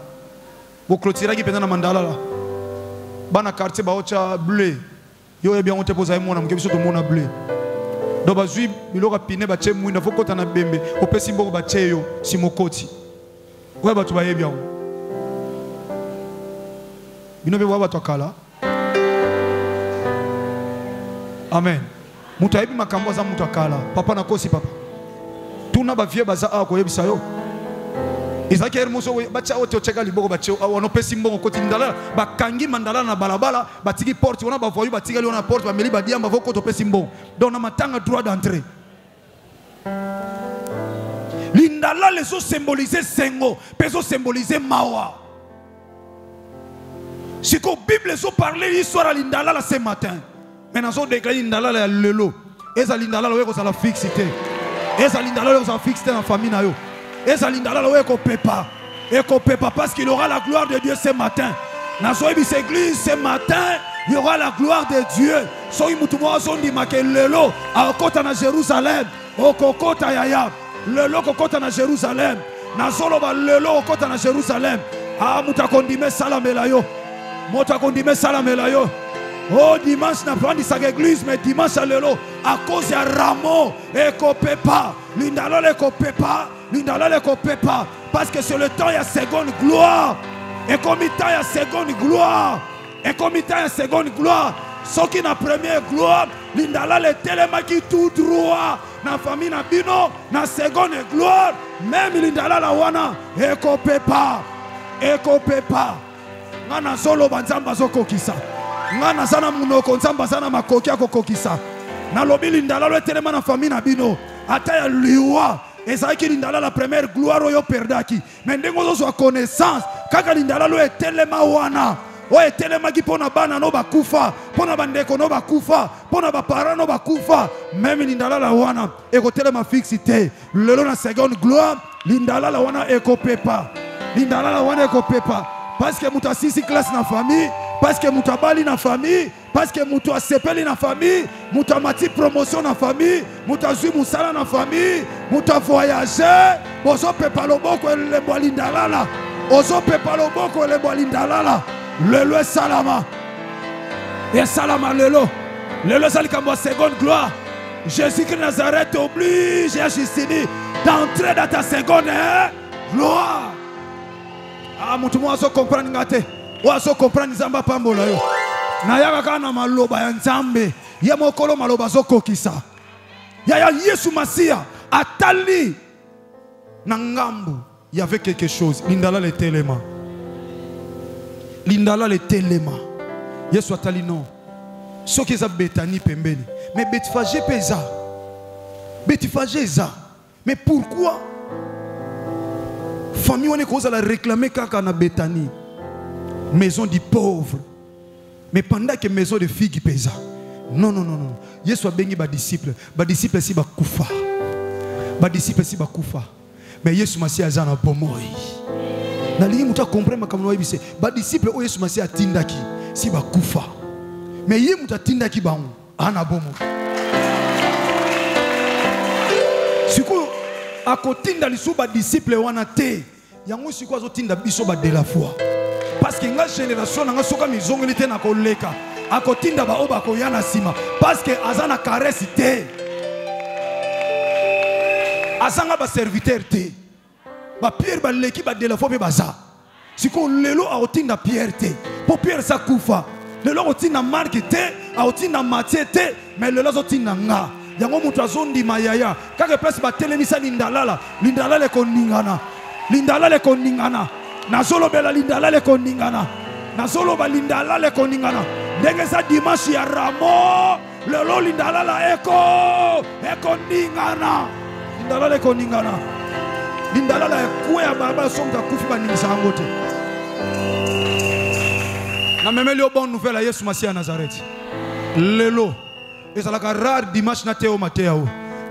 Speaker 3: Bo clôturer ki pena na mandala la. Bana quartier ba ocha bleu. Yo e bien on te pose ay mona mkebiso to mona bleu. Do bazui biloko pine ba che mwinda foko tana bembe opesi mboko ba che yo simokoti. Kwa batu ba ye bien. Binobe wa batu kala. Amen. Mutu aibi makambo za mutu akala. Papa na kosi papa. Tuna ba vie baza ako yebisa yo. Izaki hermoso bacha ote ocheka liboko bache ono pesi mbongo koti ndala bakangi mandala na balabala batiki porte ona ba voyu batiki na porte ba meli ba diamba voko to pesi mbongo. Donc na matanga droit d'entrée. L'indala les ont symbolisé sengo, peso symbolisé mawa. Si que la Bible a parlé l'histoire à l'indala ce matin. Maintenant, on déclare l'indala la lelo. Et ça l'indala la la fixité. Et ça l'indala la fixité dans la famille na yo. Et ça l'indala la ko pepa. Et ko pepa parce qu'il aura la gloire de Dieu ce matin. Dans son église ce matin, il y aura la gloire de Dieu. So imutumo son di make lelo a kota na Jérusalem. O kokota yaya. Lelo kokota na Jérusalem. Na solo ba lelo kokota na Jérusalem. Ah mutakondime salamela yo. Motakondime salamela yo. Oh dimanche n'a pas dit sa église mais dimanche à l'élo à cause de Ramo et Kopepa l'indala le Kopepa l'indala le Kopepa parce que c'est le temps il y a seconde gloire et comme il y a seconde gloire et comme il y a seconde gloire ce qui n'a première gloire l'indala le tellement qui tout droit na famille na bino na seconde gloire même l'indala la wana et Kopepa ngana solo banzamba zoko kisa ngana sana munoko nzamba sana makoki akokokisa na lobi lindala lo telema na famille na bino ata ya liwa ezaki lindala la première gloire oyo perdaki mais ndengo zo so connaissance kaka lindala lo etelema wana o etelema ki pona bana no bakufa pona bandeko no bakufa pona ba parents no bakufa même lindala la wana ekotelema fixité lelo na seconde gloire lindala la wana ekopepa lindala la wana ekopepa parce que muta sisi classe na famille parce que muta bali na famille parce que muta sepeli na famille muta mati promotion na famille muta zui musala na famille muta voyager bozo pepa loboko le bolindalala ozo pepa loboko le bolindalala lelo salama et salama lelo salikambo seconde gloire Jésus-Christ Nazareth oblige à Justini d'entrer dans ta seconde gloire. Ah, mutu mwaso comprendre ngate. Waso comprendre nzamba pambola yo. Na yaka kana maloba ya nzambe. Ya mokolo maloba zoko kisa. Ya Yesu Masia atali na ngambu. Il y avait quelque chose. Lindala le telema. Lindala le telema. Yesu atali non. Ce qui est Betani pembeni. Mais Betfage pesa. Betfage za. Mais pourquoi? famille on est cause à la réclamer kaka na Bethanie maison du pauvre mais pendant que maison de filles qui pèse non Yesu a béni ba disciple si ba kufa si ba kufa mais Yesu masi azana bomoi na lingi muta comprendre makamno yebise ba disciple o Yesu masi atindaki si ba kufa mais ye muta tindaki ba ana bomo siko akotinda lisu ba disciple wana te yango siko azotinda biso ba de la foi parce que nga génération nga soka mizongeli te na koleka akotinda ba oba ko yana sima parce que azana caresse te azanga ba serviteur te ba Pierre ba leki ba de la foi pe baza siko lelo akotinda Pierre te po Pierre sa kufa lelo akotinda Marc te akotinda Matthieu te mais lelo azotinda nga yango mutu azondima yaya kaka place ba telemisa lindalala koningana nazolobela lindalale koningana nazoloba lindalale koningana ndenge za dimanche ya ramo lelo lindalala ekoningana lindalala ekoya baba somta kufi baningisa yango te na memeli o bonne nouvelle ya Yesu Masiya ya Nazareth lelo ezalaka rare dimanche na teo mateo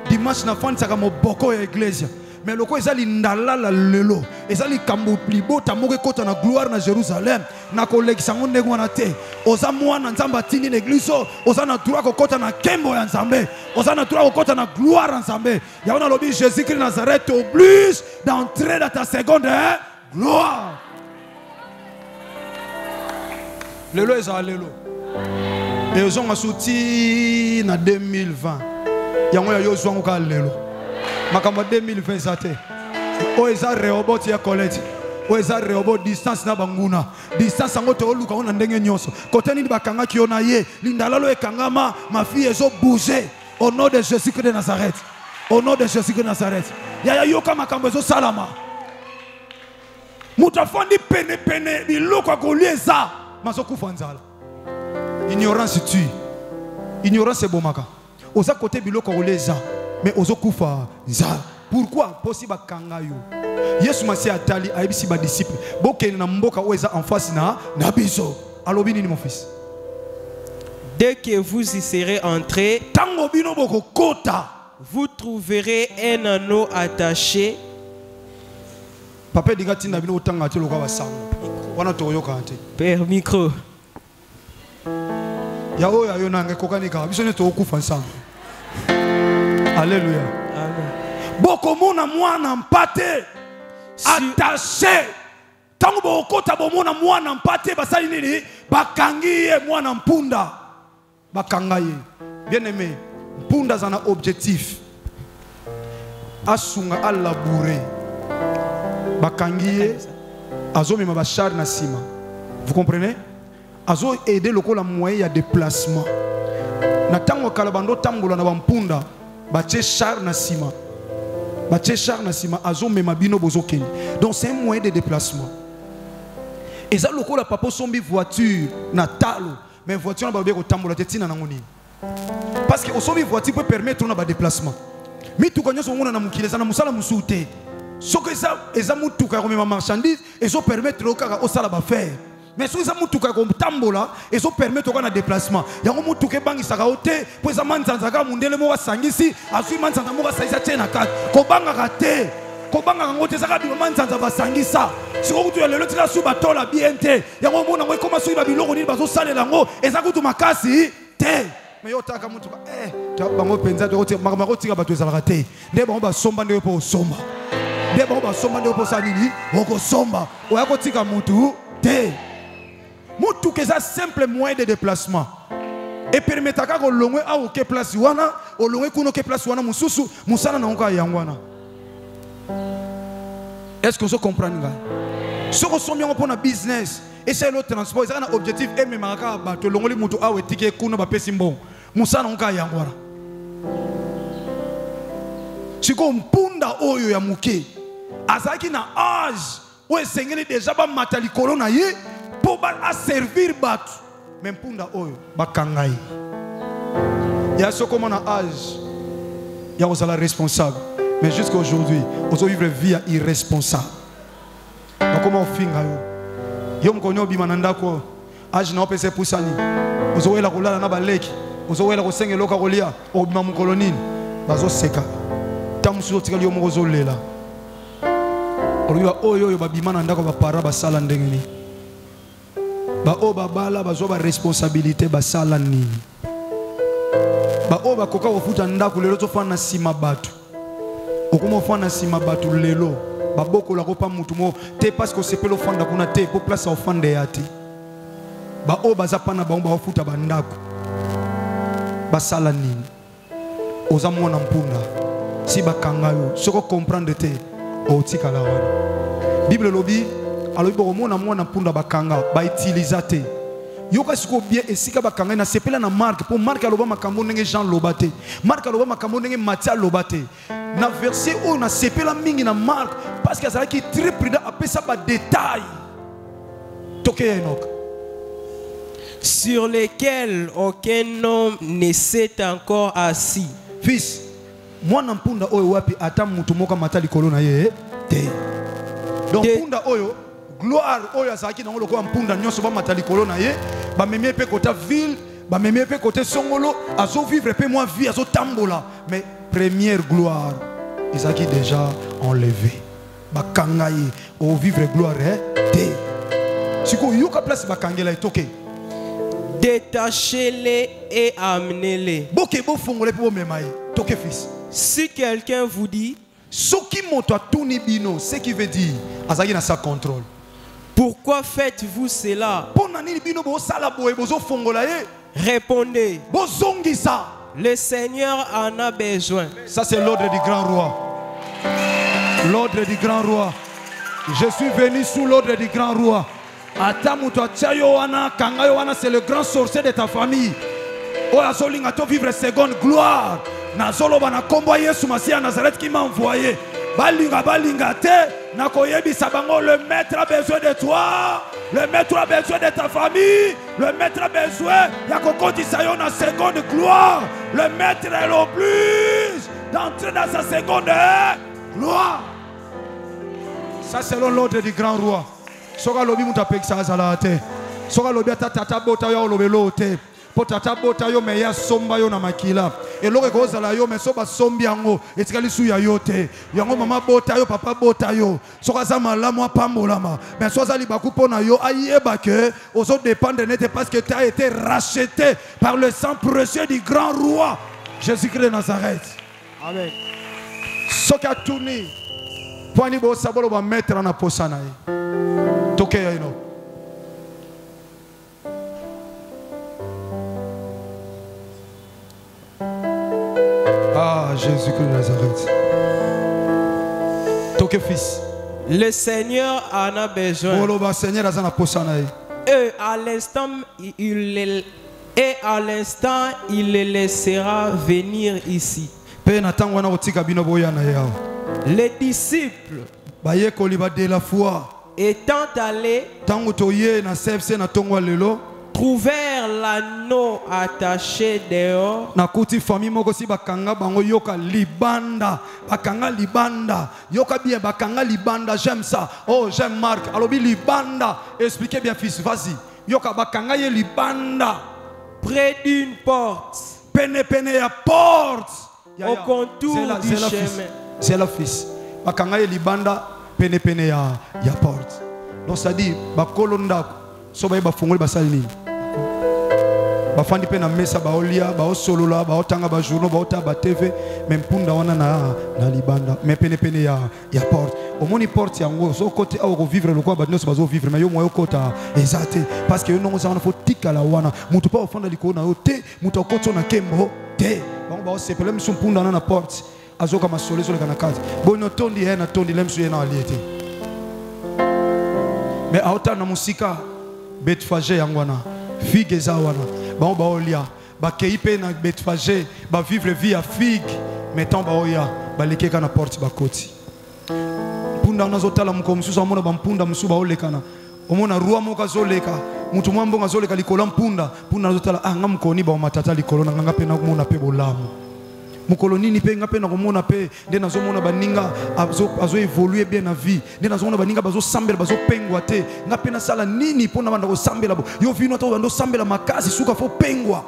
Speaker 3: dimanche na fanisaka moboko ya iglesia mais loko ezali ndalala lelo ezali kambo libota moko ekota na gloire na Jérusalem na kolekisa ngo ndenge wana te oza mwana nzambe atindi l'église oza na droit kokota na kembo ya nzambe oza na droit kokota na gloire ya nzambe yaona lobi Jésus-Christ Nazareth t'oblige d'entrer dans ta seconde gloire lelo ezala lelo et ozonga suti na 2020 yango ya yozwango ka lelo makambo 2020 zate o eza Rehoboth ya Colette o eza Rehoboth distance na banguna distance ngo to luka ona ndenge nyonso kote nini bakanga kiona ye lindalalo ekangama ma fille ezo bouger au nom de Jésus-Christ de Nazareth au nom de Jésus-Christ de Nazareth ya yoka makambo ezo salama mutafandi pene biloko akolieza maso kufanzala ignorance tue ignorance bomaka oza côté biloko akolieza mais ozokufa nzala pourquoi possible kanga yo Yesu Masiya atali ayebisi ba disciple bokene na mboka oza en face na biso alobi nini mon fils
Speaker 4: dès que vous y serez entrés
Speaker 3: tango bino boko kota
Speaker 4: vous trouverez un anneau attaché
Speaker 3: papa dinga tinda bino otanga te loka basango wana to yoka te
Speaker 4: père micro
Speaker 3: ya oya yo nange kokanika biso ne to okufa nsango. Alléluia.
Speaker 4: Amen.
Speaker 3: Boko mona mwana mpate attaché. Tango bokota bomona mwana mpate basali nini bakangiye mwana mpunda bakangaye. Bien aimé, mpunda zana objectif asunga alabouré bakangiye azomema bachar na sima. Vous comprenez? Azo aider lokola moyen ya déplacement. Na tango kalabando tambola na bampunda bache char na sima. Bache char na sima azo mema bino bozokeni. Donc c'est un moyen de déplacement. Et ça lokola papa sombi voiture na talo mais voiture na babé ko tambola tetina na ngoni. Parce que sombi voiture peut permettre na ba déplacement. Mi tu konyo so ngona na mukileza na musala musute. Soko eza mutuka ko mema marchandise ezo permettre okaka osala ba faire. Mais si vous avez un tambola, ils ont permis de faire un déplacement. Il y a un moutou qui bangi sagaote, pour ça manzanzaga mundele mo sangisi, asu manzanza mo saisa tena kat. Ko banga kate, ko banga ngote zaga bi manzanza ba sangisa. Si vous tu le lotira sous batola BNT, il y a un mona ngo koma su ba biloko ni bazo sale lango, ezakutu makasi te. Mais yo taka mutu ta bango penza to kote makama tika bato ezalaka te. Nde bango ba somba nde po somba. Nde bango ba somba nde po sanini, oko somba. Oya ko tika mutu te. Moutou que ça simple moyen de déplacement et permettre à ko longwe a oke place wana o longwe kuno ke place wana mususu musana na onka yangwana. Est-ce que vous comprenez nga? Ce que sommes bien pour na business et c'est le transport ça un objectif et même maraka bato longoli moutou a wetike kuno ba pesi mbon musana onka yangwana. Siko mpunda oyo ya muke azaki na âge o esengeli déjà ba matali corona ye pour servir battu même punda oyo bakangai ya soko mona âge ya osala responsable mais jusqu'à aujourd'hui on vivre vie irresponsable comment finga yo yo mkonyo bimana ndako age na opese pusani ozowela kolala na baleki ozowela kosengela kolia obima mukolonini bazo seka tamusu tikali yo moko zolela oyo oyo babimana ndako ba para basala ndengeni ba o babala bazo ba responsabilité basala nini ba o bakoka kofuta ndako lelo tofana sima batu okuma fana sima batu lelo baboko la kopa mutu mo te parce que sepelo fanda kuna te pour place ofande yati ba o bazapana ba omba ofuta bandako basala nini oza mwana mpunda si bakanga yo soko comprendre te otika la wana Bible lobi alobi bo mona mwana mpunda bakanga ba utiliser te yoka siko bien esika bakanga na sepela na Marc pour Marc aloba makambo ndenge Jean lobate Marc aloba makambo ndenge Matthieu lobate na verset où na sepela mingi na Marc parce que ça qui très prudent après ça ba détail toke Enoch
Speaker 4: sur lesquels aucun homme ne s'est encore assis.
Speaker 3: Fils mwana mpunda oyo wapi ata mutu moka matali kolona ye te donc mpunda oyo gloire oyo azaki na lokwa mpunda nyonso ba matali kolona ye ba memie pe kota ville ba memie pe côté songolo azo vivre pe moi vie azo tambola mais première gloire ezaki déjà enlevé bakangai o vivre gloire te siko yoka place bakangela etoke
Speaker 4: détachez-les et amenez-les.
Speaker 3: Boke bo fongole po memaye toke fils.
Speaker 4: Si quelqu'un vous dit
Speaker 3: soki moto atuni bino ce qui veut dire azaki na sa contrôle.
Speaker 4: Pourquoi faites-vous cela?
Speaker 3: Pona nini bino bo sala boye bozo fongola ye?
Speaker 4: Répondez.
Speaker 3: Bozongisa.
Speaker 4: Le Seigneur en a besoin.
Speaker 3: Ça c'est l'ordre du grand roi. L'ordre du grand roi. Je suis venu sous l'ordre du grand roi. Atamuto achayo wana kangayo wana c'est le grand sorcier de ta famille. Oya solinga to vivre seconde gloire. Na zolo bana kombo Yesu Masia Nazareth qui m'a envoyé. Balinga te na koyebisa bango le maître a besoin de toi. Le maître a besoin de ta famille. Le maître a besoin ya kokotisa yo na seconde gloire. Le maître est le plus d'entrer dans sa seconde gloire. Ça selon l'ordre du grand roi. Soka lobi mutapek sa azalate. Soka lobi tata bota yo lobelo te. Po tata bota yo me ya somba yo na makila. Eloke ko zala yo me soba sombi yango etikali su ya yo te. Yango mama bota yo papa bota yo. Soka za malamu apambolama. Mais soza libaku pona yo ayeba que aux autres dépendre n'était parce que tu as été racheté par le sang précieux du grand roi Jésus-Christ de Nazareth.
Speaker 4: Amen.
Speaker 3: Soka tuni poani bo sabolo ba mettre na posana ye. Toke ya ino. Ah, Jésus-Christ de Nazareth. Toke fils.
Speaker 4: Le Seigneur en a besoin. Et à l'instant, il les laissera venir ici. Les disciples étant allés, trouvèrent l'anneau attaché dehors.
Speaker 3: Nakuti famille moko si bakanga bango yoka libanda yoka bien bakanga libanda. J'aime ça. Oh, j'aime Marc. Alobi libanda. Expliquez bien fils, vas-y. Yoka bakanga ye libanda
Speaker 4: près d'une porte.
Speaker 3: Pene ya porte
Speaker 4: au contour du chemin.
Speaker 3: C'est la fils. Bakanga ye libanda pene ya porte. Donc ça dit bakolonda soba ba fongoli basali. Bafandi pe na mesa baolia baosolola baotanga ba journaux baota ba TV même punda wana na libanda mais pene ya porte omoni porte yango so côté au vivre le quoi ba nyos bazo vivre mais yo moyo kota ezate parce que yo non ça faut tikala wana mutu pa ofanda likona yo te mutu okotso na kembo te bango ba osepela miso punda na porte azoka masolezo le kana kazi bonyo tondi na tondi lemso ye na aliete mais aota na musika betfage yango wana figue za wana ba olia ba keipe na betfage ba vivre vie à figue mettons ba oya ba lekeka na porte ba koti punda unazotala mko msusu amona ba mpunda msuba olekana omona ruwa moka zoleka mutu mwambo ngazoleka likola mpunda unazotala anga mkoni ba matata likolo na nganga pe na kumona pe bolamu Mukoloni ni pe ngape na komona pe nde nazomona baninga azo évoluer bien na vie nde nazomona baninga bazo sambela bazo pengwa te ngape na sala nini pona banda ko sambela bo yo vino to bando sambela makasi suka fo pengwa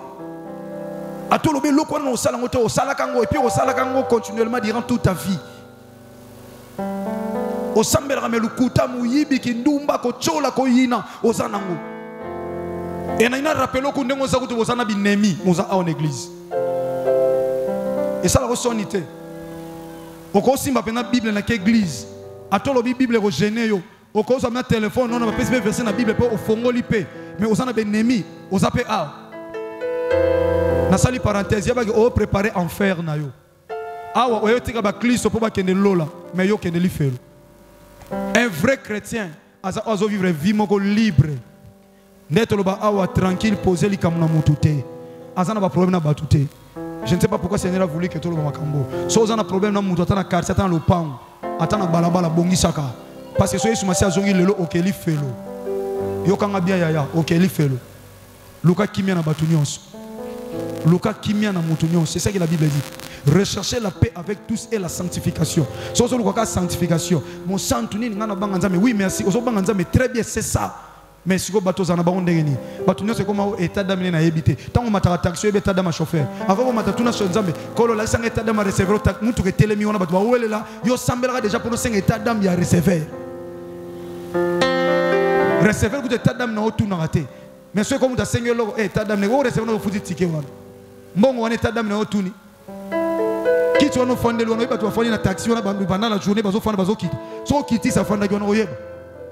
Speaker 3: atolo be loko na osala ngote osala kango et puis osala kango continuellement durant toute ta vie osambela me lukuta muyibi kindumba ko chola ko yina ozanango et na ina rappelo ko ndengo za kutu ozana binemi moza en église. Et ça la resonité. Oko simba pena Bible na église. Atolo Bible ko gêner yo. Oko za na téléphone non na pesi verset na Bible pe o fongoli pe. Mais osana benemi, ozape a. Na sali parenthèse, ya ba o préparer enfer na yo. Awa oyo tika ba Kristo po ba kende lola, mais yo kende li felo. Un vrai chrétien azo vivre vie moko libre. Neto lo ba awa tranquille poser li kamuna mutute. Azana ba problème na batute. Je ne sais pas pourquoi le Seigneur a voulu que tout le monde soit. Si vous avez un problème, vous avez un quartier, vous avez un pan, vous avez un balabala, bongi saka. Parce que si vous avez un zongi lelo, ok, li felo. Yo kanga bien yaya, ok, li felo. Luka kimia na batunions. Luka kimia na mutunions. C'est ça que la Bible dit. Recherchez la paix avec tous et la sanctification. Si vous avez la sanctification, mon sang, oui, merci. Vous avez très bien, c'est ça. Mais si vous bateau zana baron ndengeni batunyo c'est comme état d'âme na yebité tant on mata taxi état d'âme chauffeur avant on mata tuna nzambe kolo la sang état d'âme receveur mutu ke telemi on bato wele la yo sambela déjà pour nous état d'âme ya receveur receveur ku état d'âme na otuna raté mais c'est comme ta sengelo état d'âme ne receveur na futi ticket wana mbongo wana état d'âme na otuni kitu wana fondé wana bato fondé na taxi wana pendant la journée bazo fondé bazo kit so kiti sa fondé wana oyeba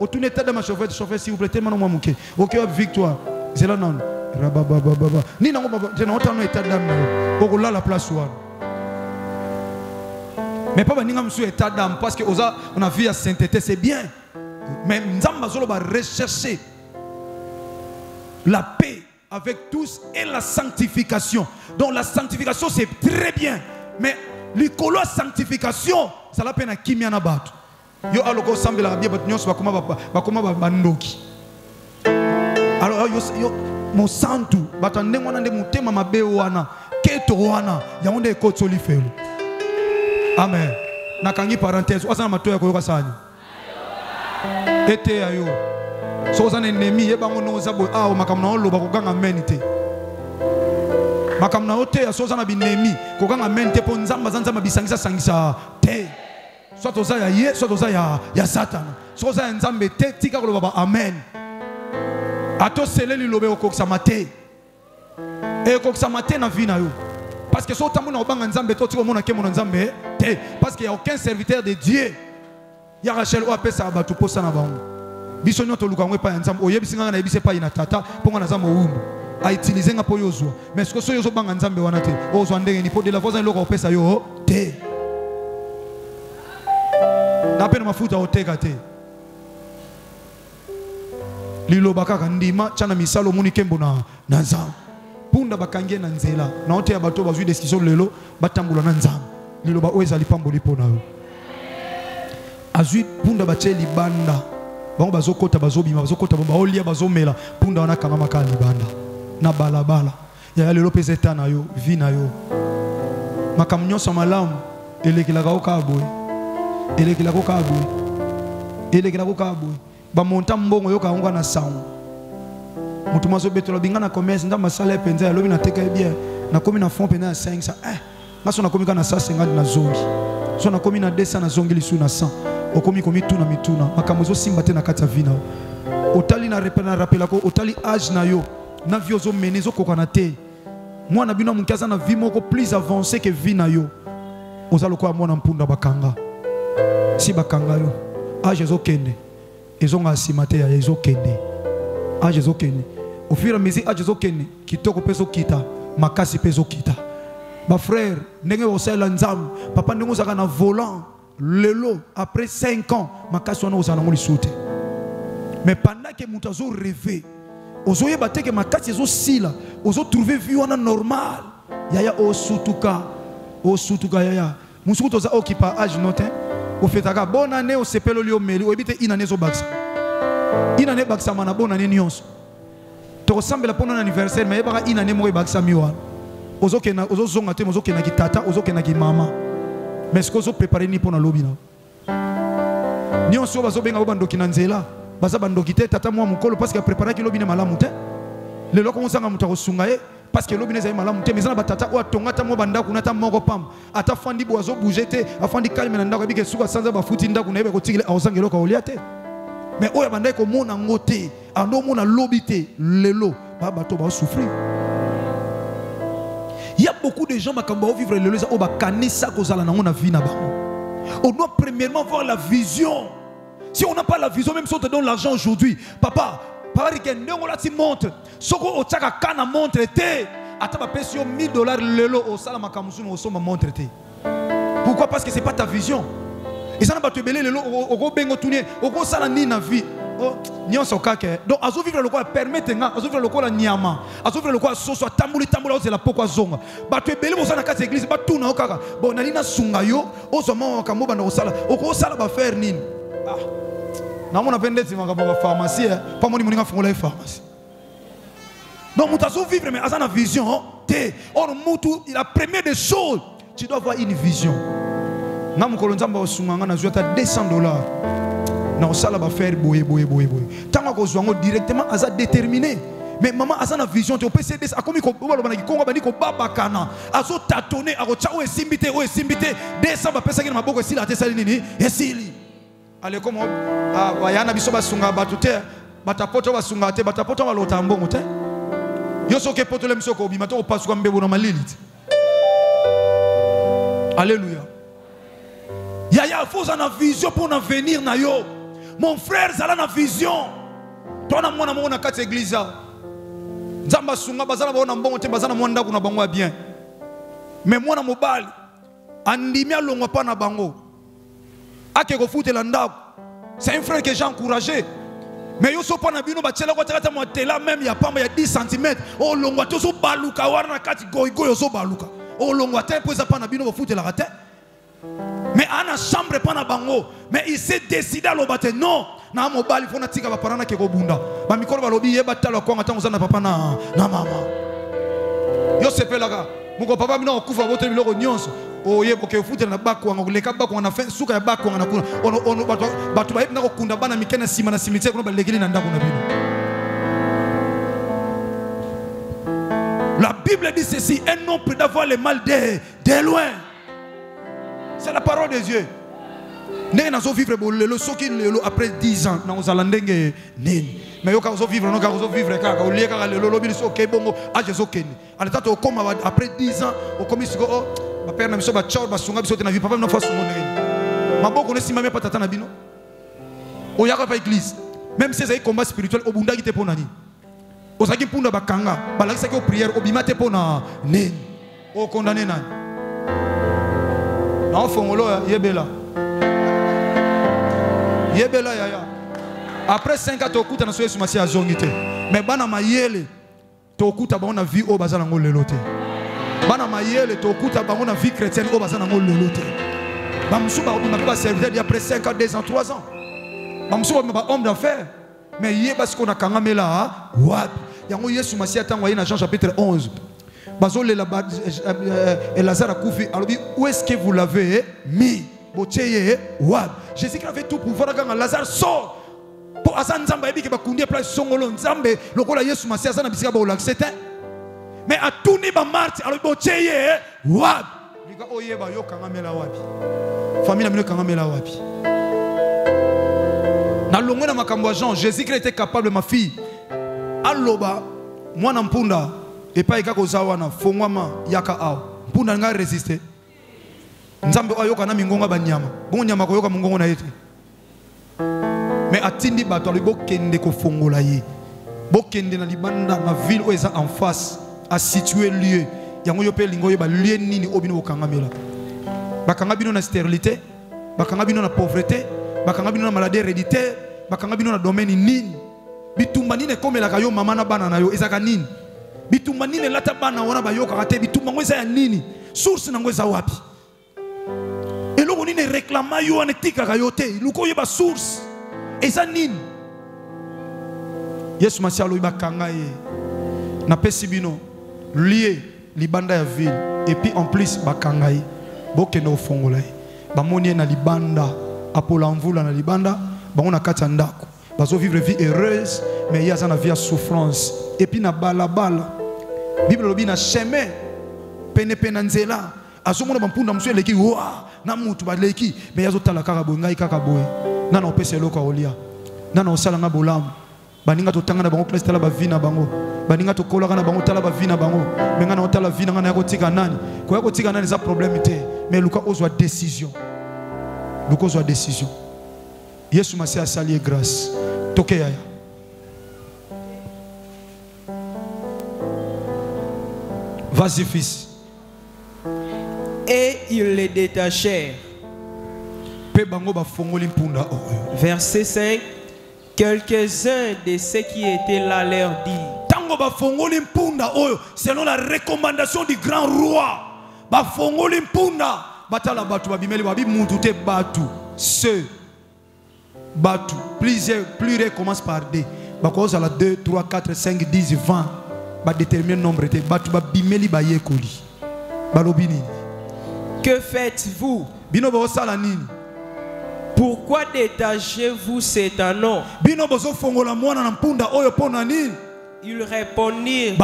Speaker 3: autour état de ma chauffeur s'il vous plaît tellement moi mouké OK victoire c'est là non rabababa ni na ngoma je na otano état d'âme na ko la place wana mais pas baninga msu état d'âme parce que on a vu à sainteté c'est bien mais nzamba zolo ba rechercher la paix avec tous et la sanctification. Donc la sanctification c'est très bien mais l'icolo sanctification ça la peine à kimia na batu. Yo aloko sambe la bien batnyos bakoma bandoki. Alors yo mon santu batande ngwana nde mutema mabe wana keto wana yangonde ekotso lifelo. Amen. Nakangi parenthèse osana matoya koyoka sani. Ete ayo. So osana ennemi yebango no zabo awo makamna oloba kokanga menite. Makamna ote ya so osana binemi kokanga menite po nzamba zanzamba bisangisa sangisa te. Soit aux ya soit aux ya Satan. Soit aux nzambe te tika ko baba amen. Ato seleli lobe okoksa mate. E okoksa mate na vie na yo. Parce que so tamu na obanga nzambe to tiko mona ke mona nzambe te parce qu'il y a aucun serviteur de Dieu. Ya Rachel o apesa abatu posa na bango. Biso nyoto luka ngwe pa nzambe oyebisinga na yebise pa ina tata ponga na nzambe umbu. A utiliser nga po yozo. Mais ce que so yozo banga nzambe wana te. Ozo ndenge ni po de la voix en opesa yo te. Napena mafuta oteka te lilo bakaka ndima chana misalo muni kembo na nzambe punda bakangie na nzela na ote ya bato bazwi décision lelo batambula na nzambe lilo ba oeza lipambo lipo na yo azwi punda bache libanda bango bazokota bazobima bazokota ba olia bazomela punda wana kama makala libanda na balabala ya lelo pesa eta na yo vi na yo makamnyoso malamu elekilaka okaboy elekila ko kabwe ba monta mbongo yoka onga na sango mutu mazo betolo binga na commerce nda masala penza ya lobi na teka bien na komi na fond pena ya 500 ngaso na komi kana 150 na zongi so na komi na 200 na zongi lisu na 100 okomi komi tuna mituna makambo zo simba te na kata vina otali na rappela ko otali âge na yo na viozo menezo kokana te mwana bino munkaza na vie moko plus avancé que vina yo ozalo ko amona mpunda bakanga si bakanga yo age ezokende ezonga simate ya ezokende age ezokende au fur et à mesure age ezokende kitoko peso kita makasi peso kita ba frère ndenge osala nzam papa ndenge ozaka na volant lelo après 5 ans makasi wana ozana ngoli soute mais pendant que mutu azo rêver ozoyeba te ke makasi ezosila ozo trouver vie wana normal yaya osutuka yaya musuku toza okipa age note au fait bonne année au sepelo lio meli o ebite inane zo baksa inane baksa mana bonne année nyonso to ressemble la pour un anniversaire mais ba inane mo baksa miwa ozozonga te ozokendaki tata ozokendaki mama mais ce que ozoprépare ni mpo na lobi na nyonso bazobenga bandoki na nzela baza bandoki te tata mwa mokolo parce que préparaki lobi na malamu te lelo komosanga moto akosunga ye parce que lobi na ezali malamu te mais eza na batata oyo atonga ata mwa bandako na ata moko pamba ata fandi bo azobouge te afandi kalme na ndako yebike suka sanza bafuti ndako na yebe kotikile akozanga eloko aolia te mais oyo bandaki komona ngo te andomona lobi te lelo bato baosouffrir. Il y a beaucoup de gens qui vont vivre le lelo bakanisa kozala nango na vie na bango. On doit premièrement voir la vision. Si on n'a pas la vision, même si on te donne l'argent aujourd'hui, papa on la ti montre soko otaka kana montre te ata ba pesio $1000 lelo au sala makamusu no soma montre te. Pourquoi? Parce que c'est pas ta vision. Et ça n'a pas te belé lelo oko bengo tourner oko sala ni na vie. Donc azo vivre le quoi permettre nga azo vivre le quoi la nyama azo vivre le quoi soso tambuli c'est la poko zonga ba te belé bosa na kati église ba tuna okaka bon na lina sunga yo ozo mo ka mo bana osala oko sala ba faire nini ah na mona pende ti maka ba pharmacie pas moni moninga fongola pharmacie donc mutazo vivre mais azana vision te or mutu la première des choses tu dois avoir une vision na mukolo nzamba osunga nga na zuata $200 na osala ba faire boye tanga ko zwango directement aza déterminé mais maman aza na vision te opese des akomi ko baloba na kikongo bandi ko babakana azo tâtonner akocha o esimbite 200 ba pesa ki na maboko esila te sali nini esili ale komo bayana biso basunga batu te batapoto basunga te batapoto balota mbongo te yo soke poto le msoko obima to opasuka mbebo na malili alléluia ya faut en a vision pour en venir na yo. Mon frère, ça a la vision. Toi, na mwana mwana kati église. Nzamba sunga bazana bona mbongo te bazana mwanda kuna bango bien. Mais mwana mobali andimi alongwa pa na bango. Ake ko futela ndako. C'est un frère que j'ai encouragé. Mais yo so pa na bino ba tshela ko takata mo tela même ya pamba ya 10 cm. O longwa to so baluka wana kati goigo so baluka. O longwa te po za pa na bino ba futela kate. Mais ana chambre pas na bango mais il s'est décidé à l'obate non na mobali fona tika ba parana ke ko bunda ba mikolo ba lobi yeba talo ko ngata ngozana papa na mama yo sepelaka muko papa bino okufa bote biloko nyonso o yebo ke futela na bako ngoleka bako na fin suka ya bako na kuna ono batu ba na ko kunda bana mikena sima na simitiere ko ba legeli na ndako na bino. La Bible dit ceci, un homme peut d'avoir le mal de loin. C'est la parole de Dieu. Nous avons vivre le soki lelo après 10 ans nous allons ndenge nini. Mais yo ka vivre no ka vivre ka o lieka le lo bi so ke bongo a Jésus keni. Ale tato koma après 10 ans o komi siko o ba père na biso ba chao ba sunga biso te na vie papa na fa sunga ndenge. Maboko ne simame pa tata na bino. O yaka pa église. Même si c'est un combat spirituel o bunda ki te pona ni. O saki punda ba kanga ba la saki o prière o bima te pona nini. O condamner nani. Non, fongolo yebela. Yebela yaya. Après 5 ans, tu écoutes na soye sumasi azongite. Mais bana mayele, tu écoutes ba na vie au bazana ngolelote. Bana mayele, tu écoutes ba na vie chrétienne au bazana ngolelote. Ba musuba obima ba serviteur après 5 ans, 2 ans, 3 ans. Ba musuba ba homme d'affaires. Mais yeba ce qu'on a kangamela wapi. Yango Yesu masi atangwa na Jean chapitre 11. Et Lazare a koufi. Alors, où est-ce que vous l'avez mis? Jésus avait tout pour voir quand Lazare sort. Pour Azan Zamba, il y a des place Songolo Nzambe. Le rôle de Yesu Massia, ça n'a pas été accepté. Mais à tout niveau, Marty, alors, Bocheye, Wab. Il y a Oyeba, Yo Kangamela Wabi. Famille Amino Kangamela Wabi. Dans le monde de Makambo Jean, Jésus était capable, ma fille. Alloba, moi Nampunda. Et pas eka kozawana fongwama yaka ao mpunda nga résister nzambe oyoka na mingonga banyama bongo nyama ko yoka mungongo na yete mais atindi bato ali bokende ko fongola ye bokende na libanda na ville où eza en face à situer lieu yango yo pe lingo yo ba lieu nini obino bokangamela bakanga bino na stérilité bakanga bino na pauvreté bakanga bino na maladie héréditaire bakanga bino na domaine nini bitumba nini komela kayo mama na bana na yo ezaka nini bitumba nini lata bana wana bayoka kate bitumba ngweza ya nini source na ngweza wapi eloko nini réclama yo anetika kayote luko yeba source eza nini Yesu Masia lo bakanga ye na pesi bino lié libanda ya ville et puis en plus bakangai bokendo fongolai bamoni na libanda apola mvula na libanda bango na kati ya ndako bazo vivre vie heureuse mais ya na vie souffrance et puis na balabala Bible lobi na chemin pene pene nzela azomona bampunda msu eleki wa na mutu baleki mais yazo tala kaka boye ngai kaka boye nana opesa eloko olia nana osala nga bolamu baninga totanga na bango place tala ba vie na bango baninga tokolaka na bango tala ba vie na bango menga na otala vie na nga na kotika nani ko kotika nani za problème te mais luka ozwa décision luka ozwa décision Yesu masi asali grâce toke yaya vas-y fils.
Speaker 4: Et ils les détachèrent.
Speaker 3: Verset
Speaker 4: 5. Quelques-uns de ceux qui étaient là leur dirent.
Speaker 3: Selon la recommandation du grand roi, plusieurs commencent par D. 2, 3, 4, 5, 10, 20. Déterminer le nombre.
Speaker 4: Que faites-vous? Pourquoi détachez-vous cet anneau? Ils répondirent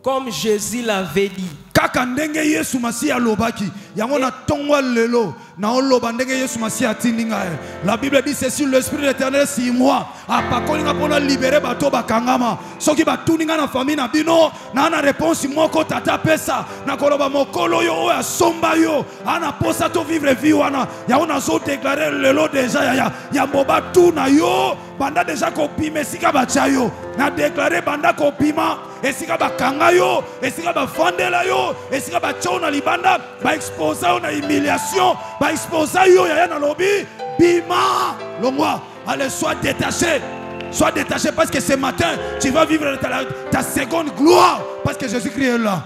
Speaker 4: comme Jésus l'avait dit.
Speaker 3: Kaka ndenge Yesu Masiya lobaki yango na tongwa lelo na oloba ndenge Yesu Masiya atindinga. La Bible dit c'est sur l'esprit de l'Éternel si moi apakolinga pona libérer bato bakangama soki batuninga na famille na bino na ana réponse moko tata pesa na koloba mokolo yo oya somba yo ana posa to vivre vie wana yango na zo déclarer lelo déjà ya boba tu na yo banda déjà kopime sika bacha yo na déclarer banda kopima esika bakanga yo esika bafandela yo esika bacha na libanda ba exposer na humiliation ba exposer yo ya na lobi bima longwa. Allez, sois détaché parce que ce matin tu vas vivre ta seconde gloire parce que Jésus-Christ est là.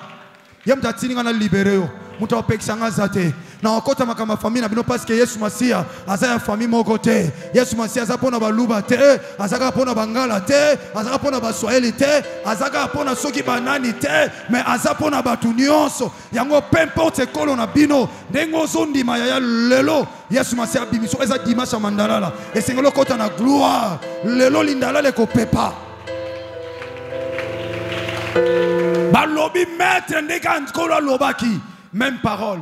Speaker 3: Yam ta tininga na libéré yo muta opekisanga zate na okota makama famille na bino parce que Yesu Masiya azaya famille moko te. Yesu Masiya azapona baluba te, azaka pona bangala te, azaka pona baswahili te, azaka pona soki banani te, mais azapona batu nyonso. Yango peu importe ekolo na bino ndengo zondima ya lelo Yesu Masiya bimiso eza dimanche mandalala esengelo kota na gloire lelo lindala le kopepa balobi maître ndeka nkolo lobaki même parole.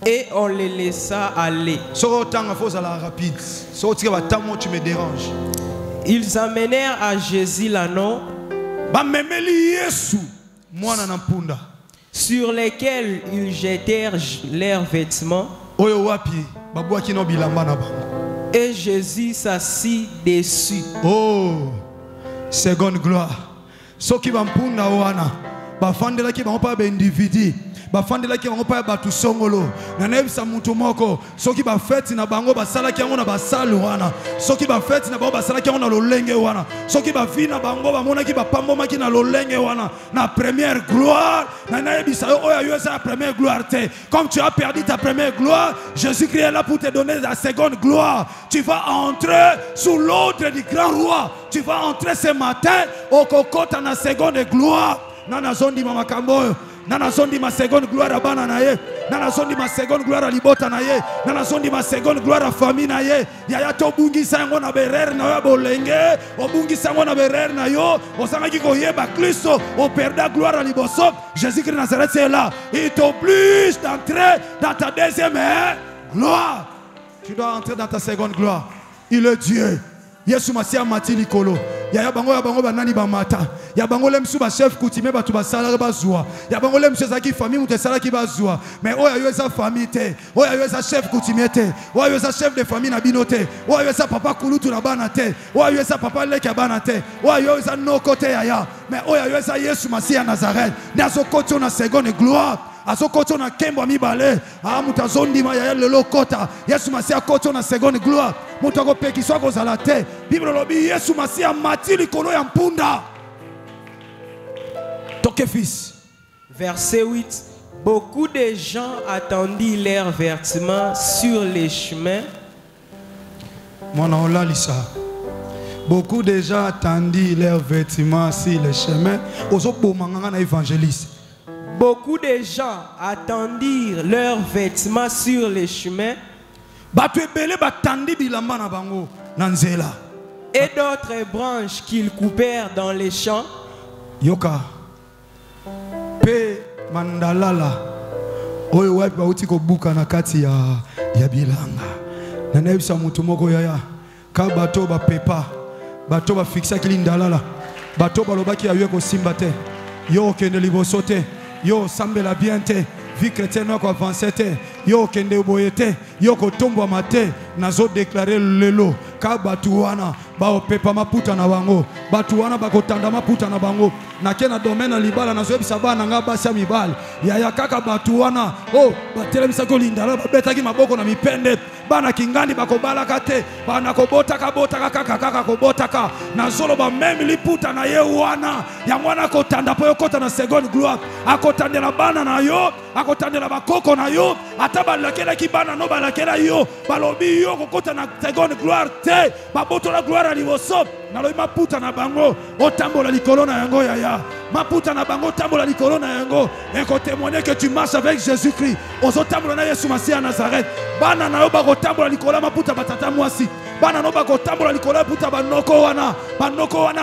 Speaker 4: Et on les laissa aller. Ils amenèrent à Jésus l'anneau sur lesquels ils jetèrent leurs vêtements. Et Jésus s'assit dessus.
Speaker 3: Oh, seconde gloire. Soki bampunda wana bafandela ki bango pa ba individu bafandela ki bango pa batu songolo na nebisa mutu moko soki ba fete na bango basala ki yango na basalo wana soki ba fete na bango basala ki yango na lolenge wana soki ba vi na bango ba mona ki ba pamboma ki na lolenge wana na première gloire na nebisa oya yo esa première gloire te. Comme tu as perdu ta première gloire, Jésus-Christ est là pour te donner la seconde gloire. Tu vas entrer sous l'ordre du grand roi. Tu vas entrer ce matin au kokota na seconde gloire. Nana zondi mama kamboyo. Nana zondi ma seconde gloire à bana na ye. Nana zondi ma seconde gloire à libota na ye. Nana zondi ma seconde gloire à famille na ye. Yaya to bungi sango na berer na yo bolenge. O bungi sango na berer na yo. O sanga ki ko yeba Kristo. O perda gloire à liboso. Jésus-Christ Nazareth c'est là. Il t'oblige d'entrer dans ta deuxième gloire. Tu dois entrer dans ta seconde gloire. Il est Dieu. Yesu Masiya mati likolo. Ya bango banani ba mata. Ya bango lemsu ba chef coutumier ba tu ba sala ba zwa. Ya bango lemsu zaki famille muté sala ki ba zwa. Mais oya yo esa famille te. Oya yo esa chef coutumier te. Oya yo esa chef de famille na binote. Oya yo esa papa kulutu na bana te. Oya yo esa papa leka bana te. Oya yo esa no côté ya. Mais oya yo esa Yesu Masiya Nazareth. Ndazo côté na seconde gloire. Aso koto na kembo mibale mutazondi ma ya lelo kota Yesu Masiya koto na seconde gloire mutako peki swa kozala te. Bible lobi Yesu Masiya mati likolo ya mpunda toke fils.
Speaker 4: Verset 8. Beaucoup de gens attendirent leurs vêtements sur les chemins.
Speaker 3: Mwana olalisa Beaucoup de gens attendaient leurs vêtements sur le chemin. Aux autres évangélistes.
Speaker 4: Beaucoup de gens attendirent leurs vêtements sur les chemins. Et d'autres branches qu'ils coupèrent dans les champs.
Speaker 3: Yoka. Pe mandalala. Oyo wapi bauti ko buka na kati ya bilanga. Na nebisa mutu moko yaya. Ka bato ba pepa. Bato ba fixa kilindalala. Bato ba lobaki ya yeko simba te. Yo kende liboso te. Yo sambela bien te. Vie chrétienne ko avancer te. Yo kende boyete. Yo ko tombo mate. Nazo déclarer lelo. Ka batuwana ba opepa maputa na bango. Batuwana ba kotanda maputa na bango. Na kena domaine libala nazo ebisa bana nga basi ya mibali. Ya kaka batuwana. Oh, batelemisa ko lindala ba betaki maboko na mipende. Bana kingandi bakobala kate. Bana kobota kaka kobota ka. Na zolo ba meme liputa na ye wana. Ya mwana kotanda po yokota na seconde gloire. Akotandela bana na yo, akotandela bakoko na yo. Ataba lakela ki bana no balakela yo. Balobi yo kokota na seconde gloire te. Baboto la gloire à liboso. Na lo maputa na bango. Otambola likolo na yango yaya. Maputa na bango tambola likolo na yango. Et qu'on témoigne que tu marches avec Jésus-Christ. Ozo tambola na Yesu Masiya Nazareth. Bana na yo bako tambola likolo maputa batata mwasi. Bana no bako tambola likolo puta banoko wana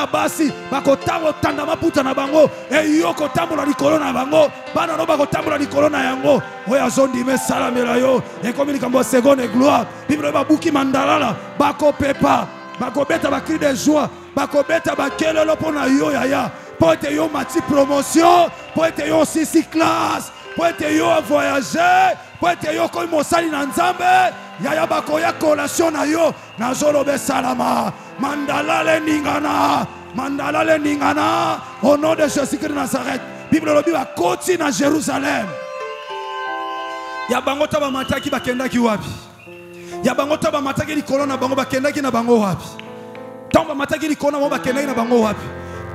Speaker 3: basi bako tango tanda maputa na bango. E yo ko tambola likolo na bango. Bana no bako tambola likolo na yango. Oya zondi me salamela yo. Et comme il kambo seconde gloire. Bible ba buki mandalala bako pepa. Bako beta ba cri de joie. Bako beta ba kelelo pona yo yaya. Pour être yo mati promotion, pour être yo sisi classe, pour être yo voyager, pour être yo comme mosali na nzambe, yaya bako ya collation na yo, na zolo be salama, mandalale ningana, au nom de Jésus-Christ de Nazareth. Bible lobi ba koti na Jérusalem. Ya bango taba mataki bakenda ki wapi? Ya bango taba mataki likolo na bango bakenda ki na bango wapi? Tamba mataki likolo na bango bakenda ki na bango wapi?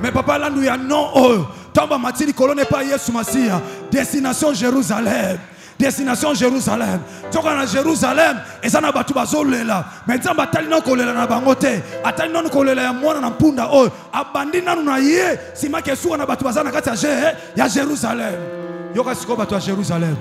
Speaker 3: Mais papa là nous y a non oh tomba matili colonne pas Yesu Masiya. Destination Jérusalem. Destination Jérusalem. Toka na Jérusalem ezana batu bazolela. Mais nzamba tali na kolela na bangote. Atali na kolela ya mwana na mpunda oh abandi nanu na ye sima kesuka na batu bazana kati ya Jérusalem. Yoka siko batu ya Jérusalem.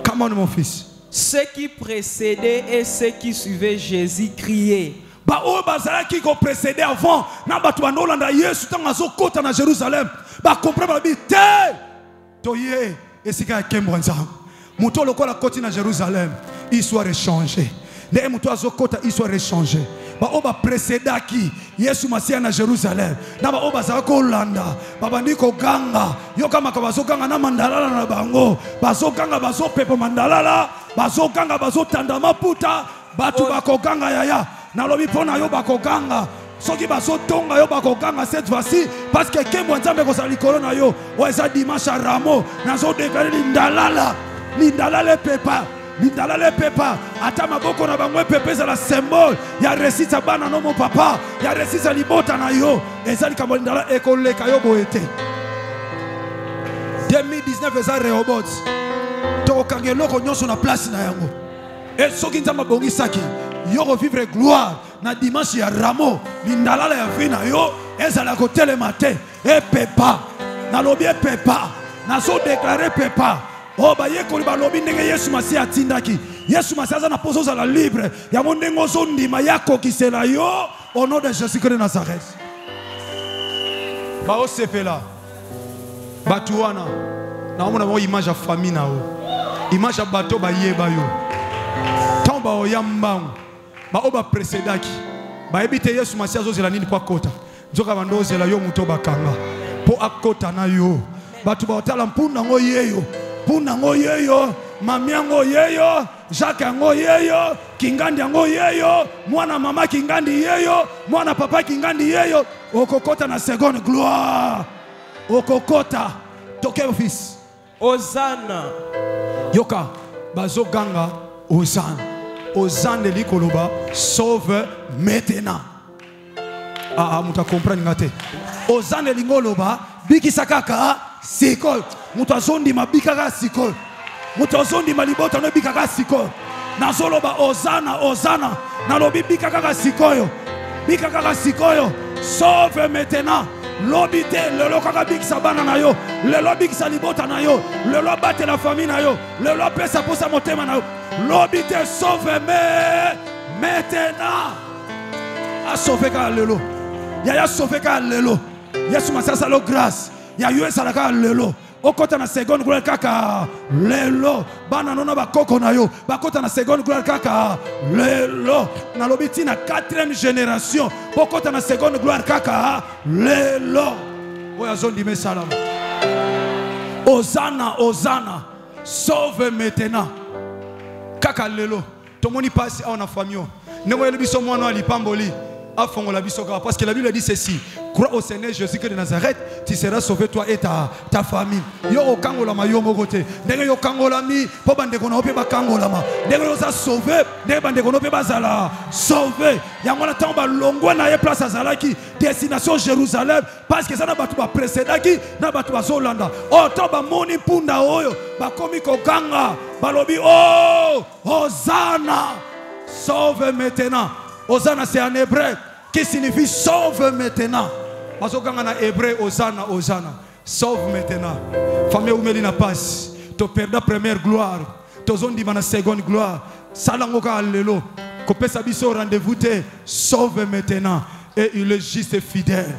Speaker 3: Come on mon fils.
Speaker 4: Ceux qui précédaient et ceux qui suivaient Jésus criaient.
Speaker 3: Ba o bazala qui ko précédé avant na batu banolanda Yesu tanga zo kota na Jérusalem ba comprendre ba bité toye esika kembo nzam muto lokola koti na Jérusalem histoire échangée les muto zo kota histoire échangée ba o ba précédé qui Yesu Masiya na Jérusalem na ba o bazala ko landa baba ndiko ganga yo kama ka bazo ganga na mandalala na bango bazo ganga bazo pepo mandalala bazo ganga bazo tanda maputa batu bako ganga yaya. Nalobi pona yo bakoganga soki baso tonga yo bakoganga cette fois-ci parce que kembo nzambe ko sali corona yo o eza dimanche à Ramo nazo déclarer lindalale pepa ata maboko na bango pepe za la symbole ya resita bana no mo papa ya resita libota na yo ezali kambo lindala ekoleka yo boete 2019 eza Rehoboth to kangelo ko nyonso na place na yango et soki nzamba bongi saki yo revivre gloire na dimanche ya Ramo lindalala ya vina yo ezala ko telemate e pepa na lobi e pepa na so déclarer pepa oh ba ye ko ba lobi ndenge Yesu Masiya tindaki Yesu Masiya na pozo za la libre ya mondengo zo ndima yako kisela yo au nom de Jésus-Christ de Nazareth. Ba o sepela batuana na omona mo image ya famille na o image ya bato ba yeba yo tomba o yambangu ba oba précédaki ba ebite Yesu Masiya zozela nini kwa kota nzoka bandozela yo muto bakanga po akota na yo batu ba otala mpunda ngo yeyo mami ngo yeyo Jacques ngo yeyo kingandi ngo yeyo mwana mama kingandi yeyo mwana papa kingandi yeyo okokota na seconde gloire okokota toke office
Speaker 4: Hosanna
Speaker 3: yoka bazo ganga Hosanna de l'ikoloba sauve maintenant. Muta comprendre ngate. Hosanna lingoloba biki sakaka siko. Muta zondi mabikaka siko. Muta zondi malibota no bikaka siko. Na zoloba Hosanna na lobi bikaka siko yo. bikaka sikoyo. Sauve maintenant. Lobité, le lo kaka big sabana na yo, le lo big salibota na yo, le lo bate la famille na yo, le lo pesa posa motema na yo. Lobité, sauve-moi maintenant. A sauvé ka lelo. Ya sauvé ka lelo. Yesu masasa lo grâce. Ya yo salaka lelo. Okota na seconde gloire kaka lelo. Bana nona bakoko na yo. Bakota na seconde gloire kaka lelo. Na lobiti na 4e génération. Okota na seconde gloire kaka lelo. Oya zondi me salama. Hosanna, Hosanna. Sauve maintenant. Kaka lelo. Tomoni passe à una famille. Nengo yele biso mwana ali pamboli. Parce que la Bible dit ceci: crois au Seigneur Jésus-Christ de Nazareth, tu seras sauvé toi et ta famille. Yo okangola ma yo mogote. Ndenge yo kangola mi, po bande kono pe ba kangola ma. Ndenge yo za sauvé, ndenge bande kono pe bazala sauvé. Yango na tamba longwa na ye place azalaki destination Jérusalem parce que ça na batu ba précédaki na batu ba Zolanda. Oh tamba moni punda oyo ba komi ko ganga balobi oh Hosanna, sauve maintenant. Hosanna c'est en hébreu qui signifie sauve maintenant. Parce que quand on a hébreu, Hosanna, Hosanna, sauve maintenant. Famille ou melina passe, tu perds la première gloire, tu zone di la seconde gloire. Salangoka allélo, kopé sabiso rendez-vous te sauve maintenant. Et il est juste et fidèle.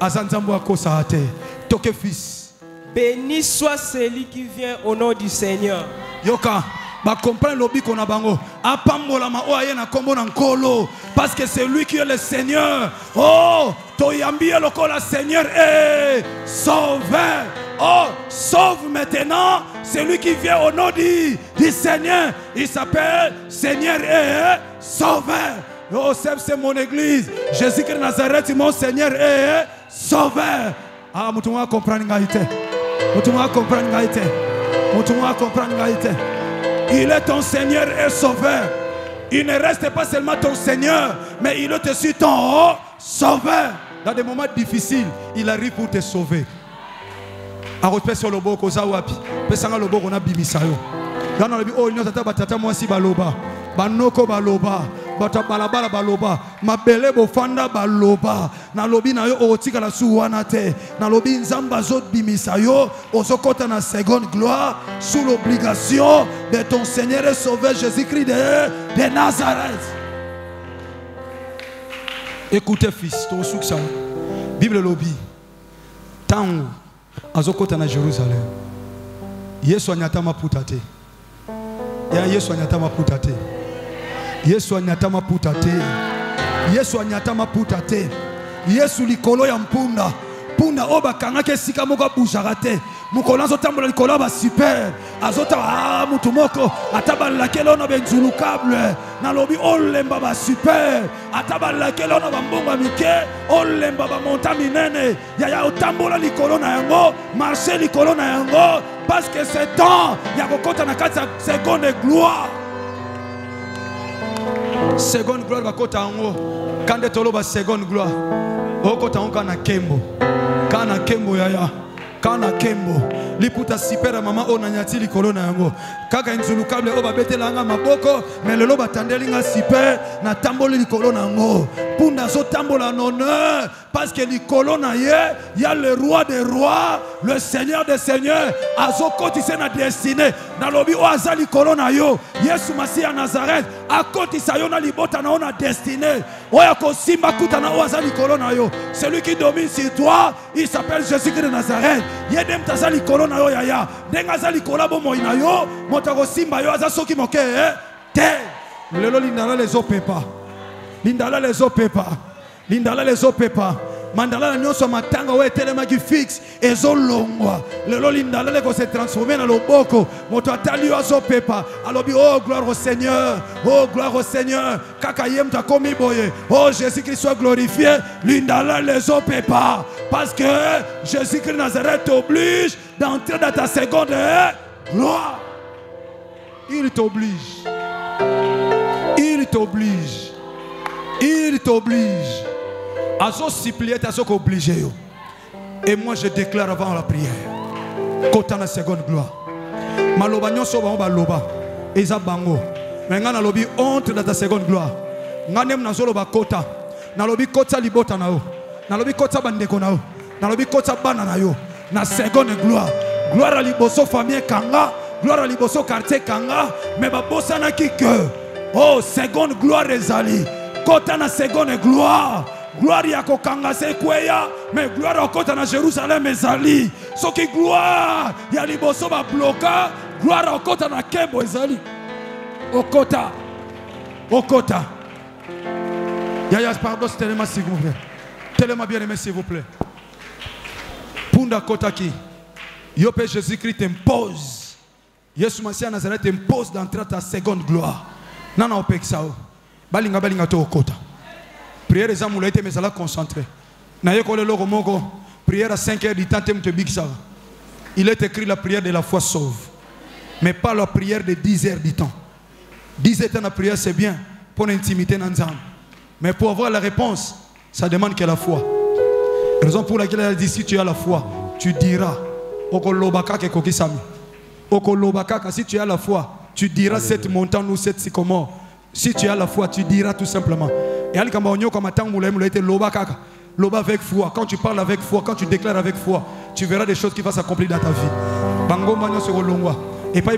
Speaker 3: Azanzambo akosate, toke fils.
Speaker 4: Béni soit celui qui vient au nom du Seigneur.
Speaker 3: Yoka. Bah comprendre l'obi qu'on a bango. Apambola ma oye na kombo na nkolo. Parce que c'est lui qui est le Seigneur. Oh, toyambi lokola Seigneur est sauveur. Oh, sauve maintenant celui qui vient au nom du Seigneur. Il s'appelle Seigneur et sauveur. Oh, c'est mon église. Jésus-Christ de Nazareth, mon Seigneur est sauveur. Ah, moutouma comprendre ngaïté. Moutouma comprendre ngaïté. Moutouma comprendre ngaïté. Il est ton Seigneur et sauveur. Il ne reste pas seulement ton Seigneur, mais il est aussi ton sauveur. Dans des moments difficiles, il arrive pour te sauver. Arrête sur le boko zawapi. Pesanga le boko na bimisayo. Dans le oh il tata batata moi si baloba. Banoko baloba. Bata balabala baloba. Mabele bofanda baloba. Na lobi na yo otika la suwana te. Na lobi nzamba zot bimisayo. Osokota na seconde gloire sous l'obligation de ton Seigneur et Sauveur Jésus-Christ de Nazareth. Écoutez fils, ton succès. Bible lobby. Tango azokota na Jérusalem. Yesu anyatama putate. Ya Yesu anyatama putate. Yesu anyatama putate. Yesu anyatama putate. Yesu likolo ya mpunda. Punda oba kangake sika moko bujarate. Mukolo azotambola likolo ba super. Azota mutu moko atabala kelo na benzulukable. Na lobi olemba ba super. Atabala kelo na bambonga mike. Olemba ba monta minene. Ya otambola likolo na yango. Marcher likolo na yango. Parce que c'est temps. Ya kokota na kati seconde gloire. Seconde gloire bakota yango. Kande tolo ba seconde gloire. Okota yango kana kembo. Kana kembo yaya. Kana kembo. Liputa sipera mama ona nyati likolo na yango. Kaka nzulukable oba betela nga maboko. Mais lelo batandeli nga siper na tamboli likolo na yango. Punda zo tambola honneur. Parce que likolo na ye, y a le roi des rois, le seigneur des seigneurs. Azokoti se na destinée. Na lobi o aza likolo na yo. Yesu Masia Nazareth. Akoti sa yo na libota na ona destinée. Oya ko simba kuta na o aza likolo na yo. Celui qui domine sur toi, il s'appelle Jésus-Christ de Nazareth. Yedem taza likolo na yo yaya. Denga za likolo bo moi na yo. Motako simba yo aza soki moke te. Lelo lindala les opepa. Lindala les opepa. Lindala les opepa. Mandala la nyonso matanga we telema ki fixe ezo longwa. Lelo lindala le ko se transformer na loboko. Moto atali yo azo pepa. Alobi oh gloire au Seigneur. Oh gloire au Seigneur. Kaka yem ta komi boye. Oh Jésus-Christ soit glorifié. Lindala les opepa. Parce que Jésus-Christ Nazareth t'oblige d'entrer dans ta seconde gloire. Il t'oblige. Il t'oblige. Il t'oblige. Azo supplier, azo obligé. Et moi je déclare avant la prière. Kota na seconde gloire. Maloba nyonso ba loba. Eza bango. Mais ngana lobi entre dans ta seconde gloire. Nganem na zolo ba kota. nalobi kota libota na yo, nalobi kota bandeko na yo, nalobi kota bana na yo, na seconde gloire. Gloire à liboso famille kanga, gloire à liboso quartier kanga, mais babosa na ki que, oh seconde gloire ezali, kota na seconde gloire. Gloire ya kokanga se kweya, mais gloire au kota na Jérusalem ezali. Soki gloire ya liboso ba bloka, gloire au kota na kembo ezali. Okota. Okota. Yaya, pardon, c'est tellement s'il vous plaît. Tellement bien aimé s'il vous plaît. Punda kota ki. Yopé Jésus-Christ t'impose. Yesu Massia Nazareth t'impose d'entrer à ta seconde gloire. Nana opek sao. Balinga balinga to okota. Prière les âmes, mais ça l'a concentré. Prière à 5 heures du temps, il est écrit la prière de la foi sauve. Mais pas la prière de 10 heures du temps. 10 heures de prière, c'est bien pour l'intimité dans l'âme. Mais pour avoir la réponse, ça demande que la foi. Raison pour laquelle elle a dit si tu as la foi, tu diras. Si tu as la foi, tu diras cette montagne ou cette sycomore. Si tu as la foi, tu diras tout simplement. Et loba avec foi. Quand tu parles avec foi, quand tu déclares avec foi, tu verras des choses qui vont s'accomplir dans ta vie. Et pas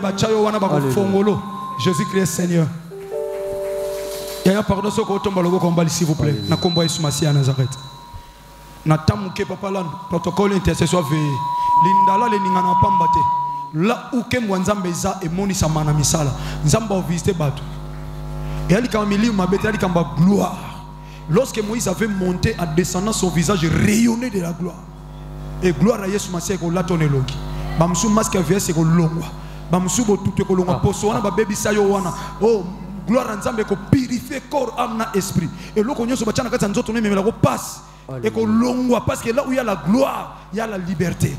Speaker 3: Jésus-Christ Seigneur. Pardon, s'il vous plaît. Na combat Yesu Massia Nazareth. Na tamuke papa lan protocole intercession veillé. Lindala le ningana pambate. Là où que Nzambe za et moni sa mana misala. Nzamba visiter batu. Et elle quand milieu ma bête elle quand gloire. Lorsque Moïse avait monté en descendant, son visage rayonnait de la gloire. Et gloire à Yesu Massia ko latone loki. Bamsu masque vient c'est ko longwa. Bamsu bo tout ko longwa poso wana ba baby sayo wana. Oh gloire à Nzambe ko purifier corps, âme et esprit. Et loko nyoso bachana kata nzoto ne memela ko passe. Et ko longwa parce que là où il y a la gloire, il y a la liberté.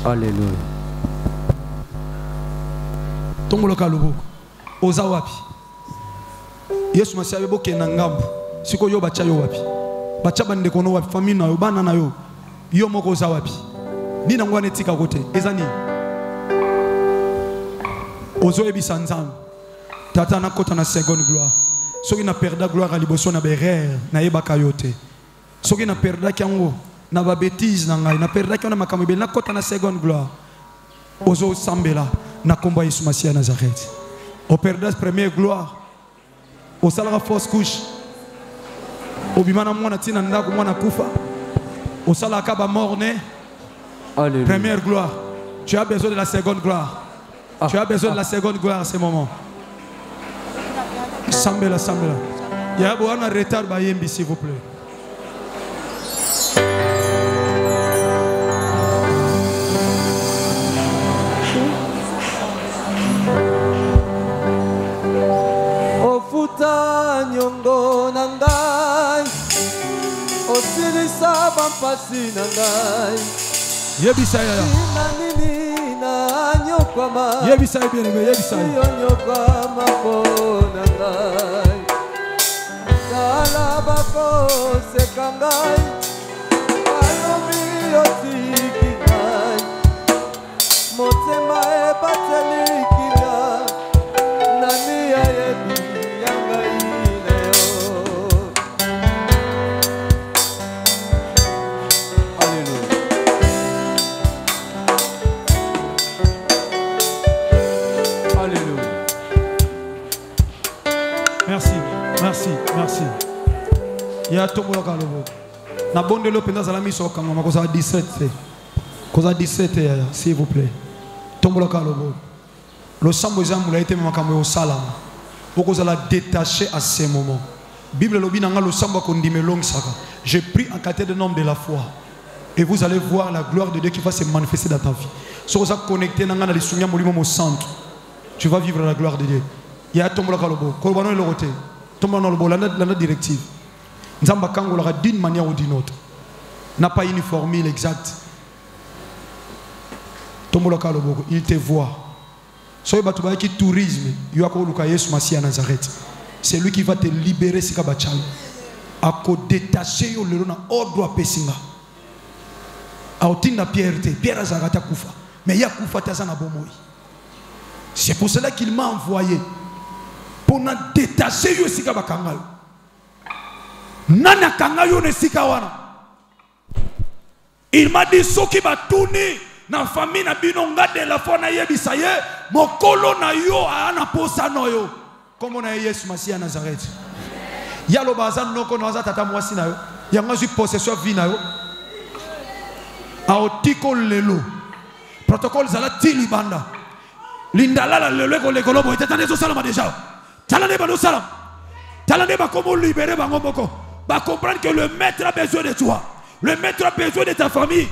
Speaker 2: Alléluia.
Speaker 3: Tongolo kalubo. Ozawapi. Yesu Massia bebo kenangambu. Siko yo bacha yo wapi. Bacha bande kono wapi famille na yo bana na yo. Yo moko ozawapi. Nina ngwane tika kote. Ezani. Ozo ebisa Nzambe. Tata na kota na seconde gloire. Soki na perda gloire à liboso na berere na yebaka yote. Soki na perda kyango na ba bêtise na ngai na perda kyango na makambe na kota na seconde gloire. Ozo sambela na komba Yesu Massia Nazareth. O perda première gloire. O salara fausse couche. Obimana mwana tina ndako mwana kufa. O sala kaba morne. Première gloire. Tu as besoin de la seconde gloire. Tu as besoin de la seconde gloire à ce moment. Sambela, sambela. Il y a un retard bayembi s'il vous plaît.
Speaker 2: Ofuta nyongo nangai. Osilisa bampasi nangai.
Speaker 3: Yebisa ya. Yebisa bien aimé, yebisa.
Speaker 2: Nyokama pona ngai. Kala bako sekangai. Alomi otiki ngai. Motema e bateliki na. Nani ayebi yangai leo.
Speaker 3: Merci, merci, merci. Il y a tout le monde. Na bonne de l'opéra à la mise au Kangama, cause à 17. Cause à 17, s'il vous plaît. Tombe le calobo. Le Sambouzam a été makamé au salam. Pourquoi vous allez détacher à ces moments. Bible lobi nanga le Samba kondime long saka. J'ai pris en qualité de nom de la foi. Et vous allez voir la gloire de Dieu qui va se manifester dans ta vie. Si vous êtes connecté nanga na lisunya molimo mo centre, tu vas vivre la gloire de Dieu. Il y a tombe le calobo. Kolbano le roté. Tombe dans le bol la directive. Nzamba kangola d'une manière ou d'une autre. N'a pas une formule exacte. Tombe le calobo. Il te voit. Soyez batouba qui tourisme. Il y a quoi Yesu Massia Nazareth. C'est lui qui va te libérer si kabachal. A ko détacher yo le na ordre a pesinga. A otinda Pierre te Pierre azarata kufa. Mais il y a kufa tazana bomoi. C'est pour cela qu'il m'a envoyé pour nous détacher yo si kabakanga.
Speaker 5: Nana kangayo ne sikawana. Il m'a dit soki batuni na famille na bino ngade la fois na yebisa ye mokolo na yo ana posa no yo. Comme on a Yesu Masiya à Nazareth. Yalo bazan noko noza tata mwasi na yo. Yanga ju possession vie na yo. Aotiko lelo. Protocole zala tilibanda. Lindala la lelo ko lekolo bo etata nezo salama déjà. Talane ba no salam. Talane ba comment libérer bango boko. Ba comprendre que le maître a besoin de toi. Le maître a besoin de ta famille.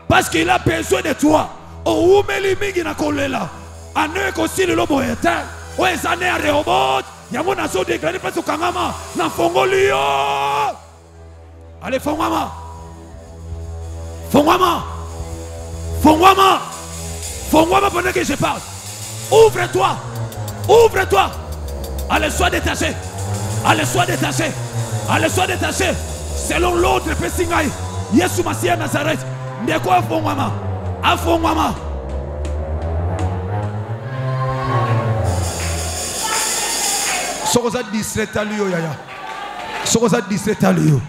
Speaker 5: Parce qu'il a besoin de toi. O umeli mingi na kolela. Ane ko sili lobo eta. O ezane a Rehoboth. Yango na so déclaré parce que kangama na fongoli yo. Allez fongama. Fongama. Fongama. Fongama pendant que je parle. Ouvre-toi. Ouvre-toi. Allez, sois détaché. Allez, sois détaché. Allez, sois détaché. Selon l'autre Pessingaï. Yesu Masiya Nazareth. De quoi Fongama? A Fongama. Sokoza distrait à lui, yaya. Sokoza distrait à lui.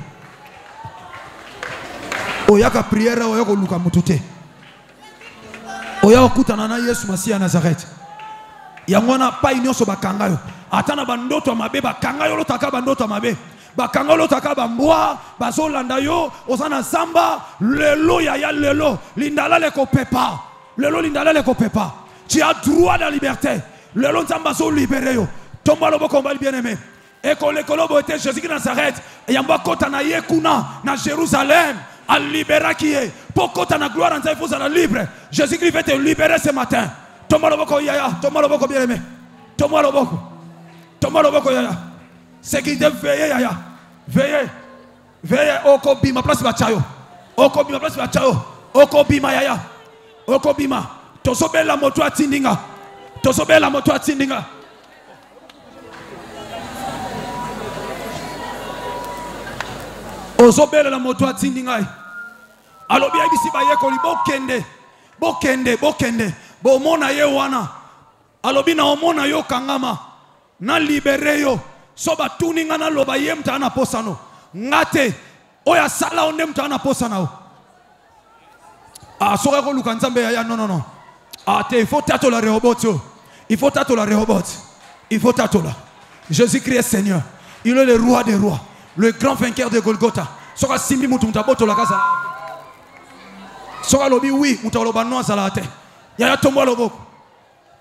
Speaker 5: Oyaka prière, oyaka luka mutute. Oyaka kutana na Yesu Masiya Nazareth. Yangona pa inyoso bakangayo. Atana bandoto mabe bakangayo lotaka bandoto mabe. Bakangayo lotaka bambwa, bazolanda yo, osana samba, lelo yaya lelo, lindala le kopepa. Lelo lindala le kopepa. Tu as droit à la liberté. Lelo nzamba zo libéré yo. Tomba lobo combat bien-aimé. Et quand l'école était Jésus qui Nazareth, et yamba kota na yekuna na Jérusalem, à libérer qui est. Pour kota na gloire en Dieu, il faut être libre. Jésus Christ va te libérer ce matin. Tomba lobo ko yaya, tomba lobo ko bien-aimé. Tomba lobo ko. Tomba lobo ko yaya. C'est qui te veille yaya. Veillez. Veillez oko bima place bachayo. Oko bima place bachayo. Oko bima yaya. Oko bima. Tosobe la moto atindinga. Tosobe la moto atindinga. Ozobele la moto atindingai. Alobi abisi ba yekoli bokende. Bo mona ye wana. Alobi na omona yo kangama. Na libere yo. Soba tuninga na loba ye mtana posano. Ngate. Oya sala onde mtana posana. Ah soka ko lukanzambe ya non. Ah te il faut tato la Rehoboth. Il faut tato la Rehoboth. Il faut tato la. Jésus-Christ est Seigneur. Il est le roi des rois. Le grand vainqueur de Golgotha. Soka simbi mutu mtaboto la casa. Soka lobi oui, mutaloba no azalate. Yaya tombo loboko.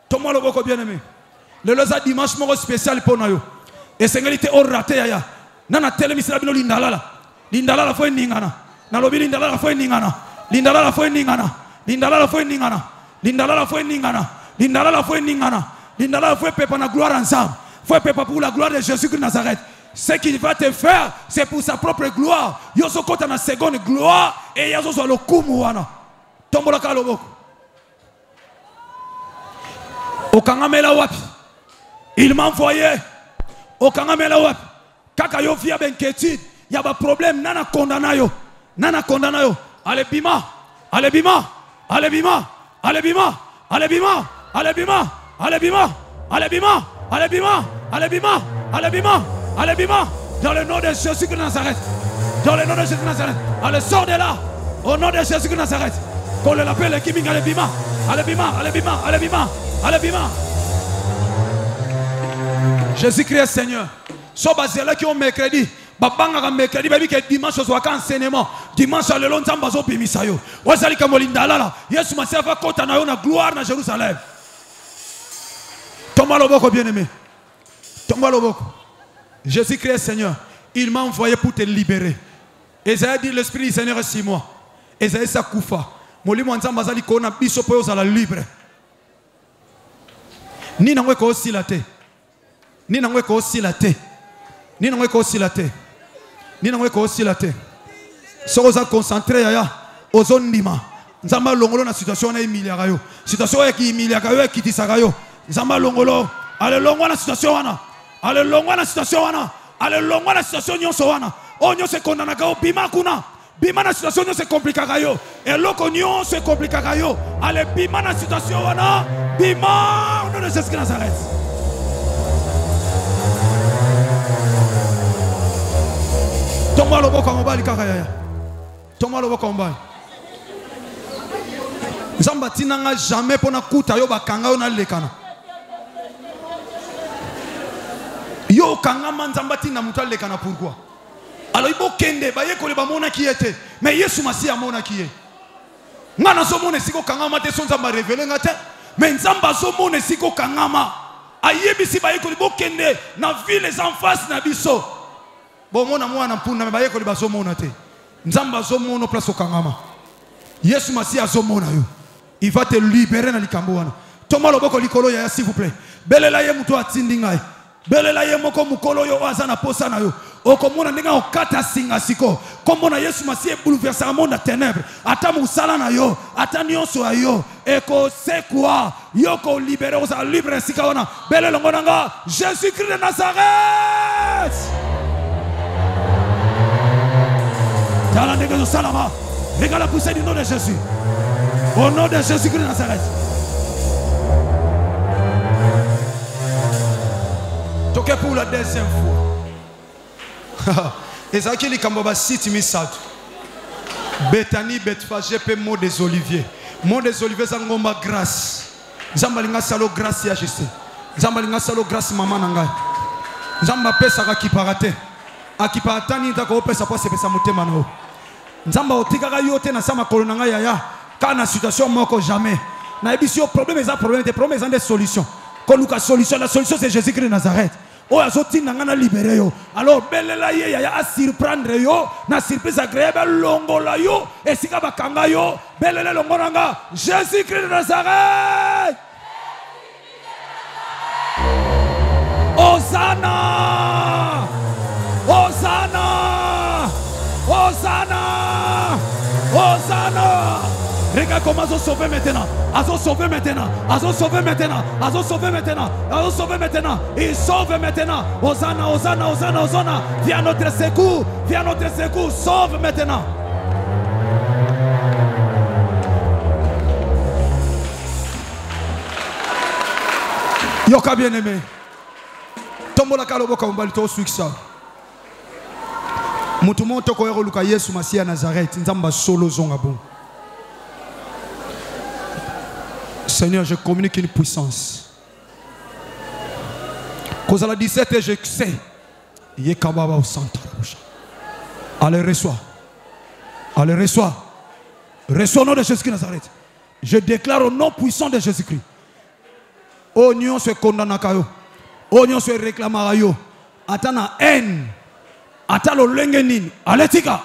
Speaker 5: Tombo loboko bien-aimé. Le loza dimanche moko spécial pour nayo. Et sengalité or raté yaya. Nana telemisira bino lindalala. Lindalala fo ningana. Na lobi lindalala fo ningana. Lindalala fo ningana. Lindalala fo ningana. Lindalala fo ningana. Lindalala fo ningana. Lindalala fo pepa na gloire ensemble. Fo pepa pour la gloire de Jésus de Nazareth. Ce qu'il va te faire, c'est pour sa propre gloire. Yoso kota na seconde gloire et yazo so lo kumuwana. Tombola ka loboko. Okangamela wapi? Il m'a envoyé. Okangamela wapi? Kaka yo via benketit. Y a pas problème nana condamna yo. Nana condamna yo. Allez bima. Allez bima. Allez bima. Allez bima. Allez bima. Allez bima. Allez bima. Allez bima. Allez bima. Allez bima. Allez bima. Allez bima, dans le nom de Jésus de Nazareth. Dans le nom de Jésus de Nazareth. Allez, sors de là. Au nom de Jésus de Nazareth. Qu'on l'appelle Kiming, allez bima. Allez bima, allez bima, allez bima. Allez bima. Jésus-Christ est Seigneur. So basé là qui ont mercredi. Babanga mercredi, baby que dimanche soit enseignement. Dimanche le long temps bazo bimisa yo. Wazali kamolinda là. Yesu Masiya va kota na yo na gloire na Jérusalem. Tomba loboko bien-aimé. Tomba loboko. Jésus-Christ est Seigneur. Il m'a envoyé pour te libérer. Esaïe dit l'Esprit du Seigneur est sur moi. Esaïe sakoufa. Molimo nzamba zali kona biso po yo la libre. Ni nangwe ko silate. Ni nangwe ko silate. Ni nangwe ko silate. Ni nangwe ko silate. Soza concentré ya ozondima. Nzamba longolo na situation na humiliaka yo. Situation ki humiliaka yo ki tisaka yo. Nzamba longolo. Ale longo na situation wana. Allez longo na situation wana. Allez longo na situation nyonso wana. O nyonso kondana ka bima kuna. Bima na situation nyonso komplika yo. Et loko nyonso komplika yo. Allez bima na situation wana. Bima au nom de Jésus de Nazareth. Tomba loboko mobali kaka yaya. Tomba loboko mobali. Nzamba tinanga jamais pona kuta yo bakanga yo na lekana. Yo kanga manzamba tina muta lekana pourquoi? Alors il faut kende ba yekole ba mona ki était. Mais Yesu masi a mona ki est. Ngana so mona siko kanga mate so nzamba révéler ngate. Mais nzamba so mona siko kanga ma. Ayebisi ba yekole bo kende na ville en face na biso. Bon mona mwana mpunda me ba yekole ba so mona te. Nzamba so mona place o kanga ma. Yesu masi a so mona yo. Il va te libérer dans likambo wana. Toma loboko likolo ya s'il vous plaît. Belela ye muto atindi ngai. Belela ye moko mukolo yo azana posa na yo. Okomona ndinga okata singa siko. Komona Yesu masi e bouleverser le monde de ténèbres. Ata musala na yo, ata nyonso ayo. Eko sekwa yoko libérer osa libre sika wana. Belela ngonanga Jésus-Christ de Nazareth. Tala ndenge zo salama. Regarde la poussée du nom de Jésus. Au nom de Jésus-Christ de Nazareth. Toquez pour la deuxième fois. Et ça qui est le site Missatou. Bethany, Bethphagée, Mont des Oliviers. Mont des Oliviers, ça ngomba grâce. Zambalinga salo grâce ya juste. Zambalinga salo grâce maman nanga. Zamba pesa akiparate. Akiparatani ndako pesa pa sepesa motema no. Nzamba otikaka yote na sama kolonanga yaya. Quand la situation moko jamais. Na ebisio problème est un problème, des problèmes sont des solutions. Quand nous solution, la solution c'est Jésus-Christ de Nazareth. Oh azoti nangana libéré yo. Alors belela ye ya a surprendre yo, na surprise agréable longola yo et sika bakanga yo, belela longoranga Jésus-Christ de Nazareth. Hosanna! Hosanna! Hosanna! Hosanna! Regarde comment ils ont sauvé maintenant. Ils ont sauvé maintenant. Ils ont sauvé maintenant. Ils ont sauvé maintenant. Ils ont sauvé maintenant. Ils sauvent maintenant. Hosanna, Hosanna, Hosanna, Hosanna. Viens à notre secours. Viens à notre secours. Sauve maintenant. Yoka bien aimé. Tombola kaloboka umbalito swiksa. Mutumo toko yero luka Yesu Masia Nazareth. Nzamba solo zonga bon. Seigneur, je communique une puissance. Cause à la 17, je sais. Yekababa au centre. Allez, reçois. Allez, reçois. Reçois au nom de Jésus-Christ Nazareth. Je déclare au nom puissant de Jésus-Christ. Oignon se condamne. Oignon se réclame. Attends la haine. Attends le lengenin. Allez, tika.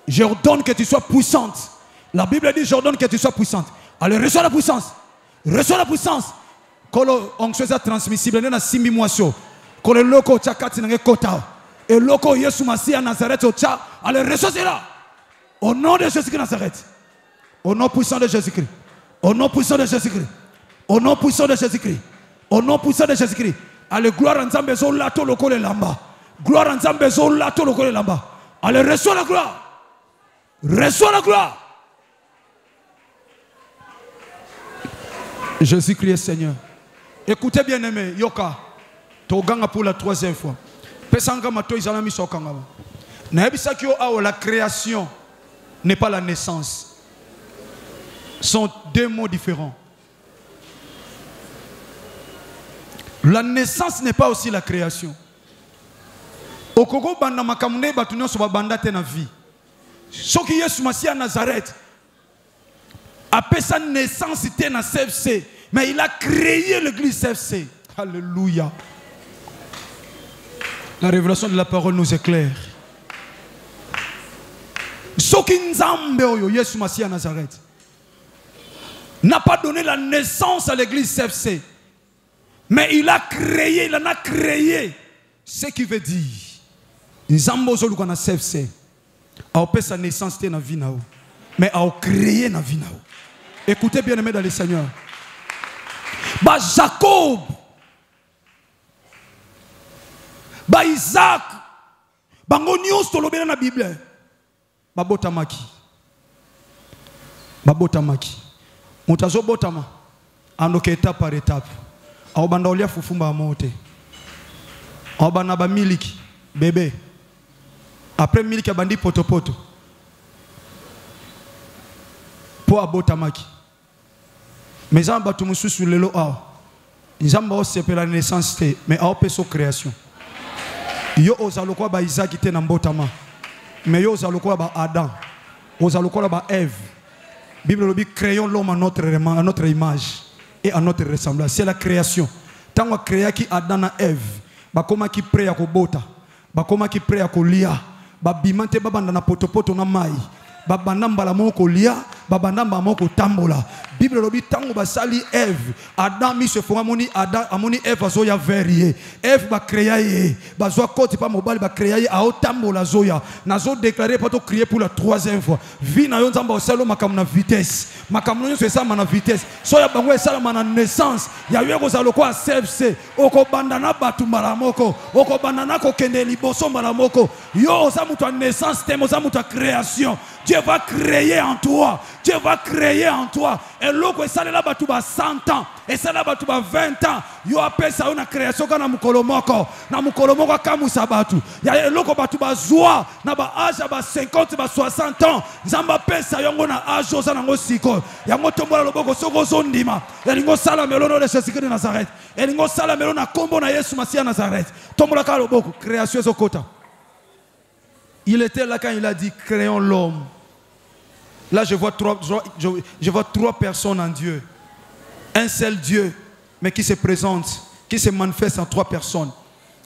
Speaker 5: Je ordonne que tu sois puissante. La Bible dit, j'ordonne que tu sois puissante. Allez, reçois la puissance. Reçois la puissance. Quand on fait ça transmissible, on a 6 mois. Quand le loco tchakati n'a kota. Et le loco Yesu Masia Nazareth au tcha. Allez, reçois cela. Au nom de Jésus-Christ Nazareth. Au nom puissant de Jésus-Christ. Au nom puissant de Jésus-Christ. Au nom puissant de Jésus-Christ. Au nom puissant de Jésus-Christ. Allez, gloire en Zambé zo lato loko le lamba. Gloire en Zambé zo lato loko le lamba. Allez, reçois la gloire. Reçois la gloire. Jésus-Christ est Seigneur. Écoutez bien aimé, Yoka, Toganga pour la 3e fois. Pesanga mato izalami sokanga. Na ebisa kyo awo la création n'est pas la naissance. Sont 2 mots différents. La naissance n'est pas aussi la création. Okoko banda makamune batunyo so banda te na vie. Soki Yesu Masia Nazareth. Après sa naissance, était dans CFC. Mais il a créé l'église CFC. Alléluia. La révélation de la parole nous éclaire. Soki Nzambe oyo Yesu Masia Nazareth n'a pas donné la naissance à l'église CFC. Mais il en a créé. Ce qui veut dire Nzambe ozo luka na CFC. Après sa naissance, était dans la vie. Mais il a créé la vie. Écoutez bien aimé dans le Seigneur. Ba Jacob, ba Isaac, ba ngonios to lobela na Bible. Ba botamaki. Ba botamaki. Mutazo botama. Andoke étape par étape. Aho banda olia fufumba mote. Aho bana ba miliki bébé.
Speaker 3: Après Miliki abandi potopoto. Pour abotamaki. Mais en batu musu sur le lo a. Nzamba osepe la naissance te, mais a opeso création. Yo ozalokwa ba Isaac te na mbotama. Mais yo ozalokwa ba Adam. Ozalokwa ba Ève. Bible dit créons l'homme à notre image et à notre ressemblance. C'est la création. Tant qu'on créa qui Adam et Ève, ba koma ki prêt à ko bota, ba koma ki prêt à ko lia, ba bimante ba banda na potopoto na mai. Babandamba la moko lia, babandamba moko tambola. Bible lobi tango basali Ève, Adam mi se fonga moni Adam amoni Ève azoya verrier. Ève ba créer, ba zoa koti pa mobile ba créer a tambola zoya. Nazo déclarer pas to crier pour la 3e fois. Vi na yo nzamba osalo makam na vitesse. Makam no so esala na vitesse. Soya bango esala na naissance. Ya yo ko zalo ko CFC. Oko bandana batu mala moko. Oko bandana ko kende liboso mala moko. Yo oza mutu naissance temo oza mutu création. Dieu va créer en toi. Dieu va créer en toi. Et l'autre, ça là batu ba 100 ans. Et ça là batu ba 20 ans. Yo appelle ça une création kana mukolomoko. Na mukolomoko kamu sabatu. Ya l'autre batu ba zoa. Na ba âge ba 50 ba 60 ans. Zamba appelle ça yongo na âge oza nango siko. Yango tombola loboko soko zondima. Elingo sala melono de Jésus de Nazareth. Elingo sala melono na kombo na Yesu Masia Nazareth. Tombola ka loboko création zokota. Il était là quand il a dit créons l'homme. Là, je vois trois personnes en Dieu. Un seul Dieu, mais qui se présente, qui se manifeste en 3 personnes.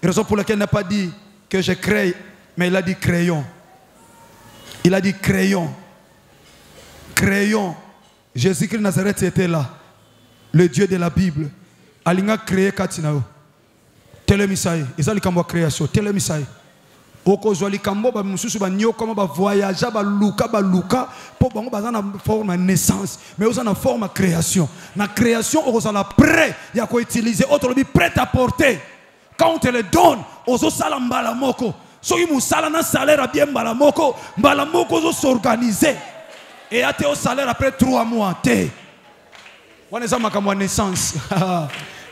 Speaker 3: Raison pour laquelle il n'a pas dit que je crée, mais il a dit créons. Il a dit créons. Créons. Jésus-Christ de Nazareth était là. Le Dieu de la Bible. Alinga créé Katinao. Télémisaï. Ils ont dit comment création. Télémisaï. Oko zwali kambo ba mususu ba nyo kama ba voyage ba luka po bango ba na forme naissance mais aussi na forme création. Na création on a prêt ya ko utiliser autre bi prêt à porter. Quand on te le donne ozo sala mbala moko soki musala na salaire bien mbala moko ozo s'organiser et ate au salaire après 3 mois te. On est à naissance.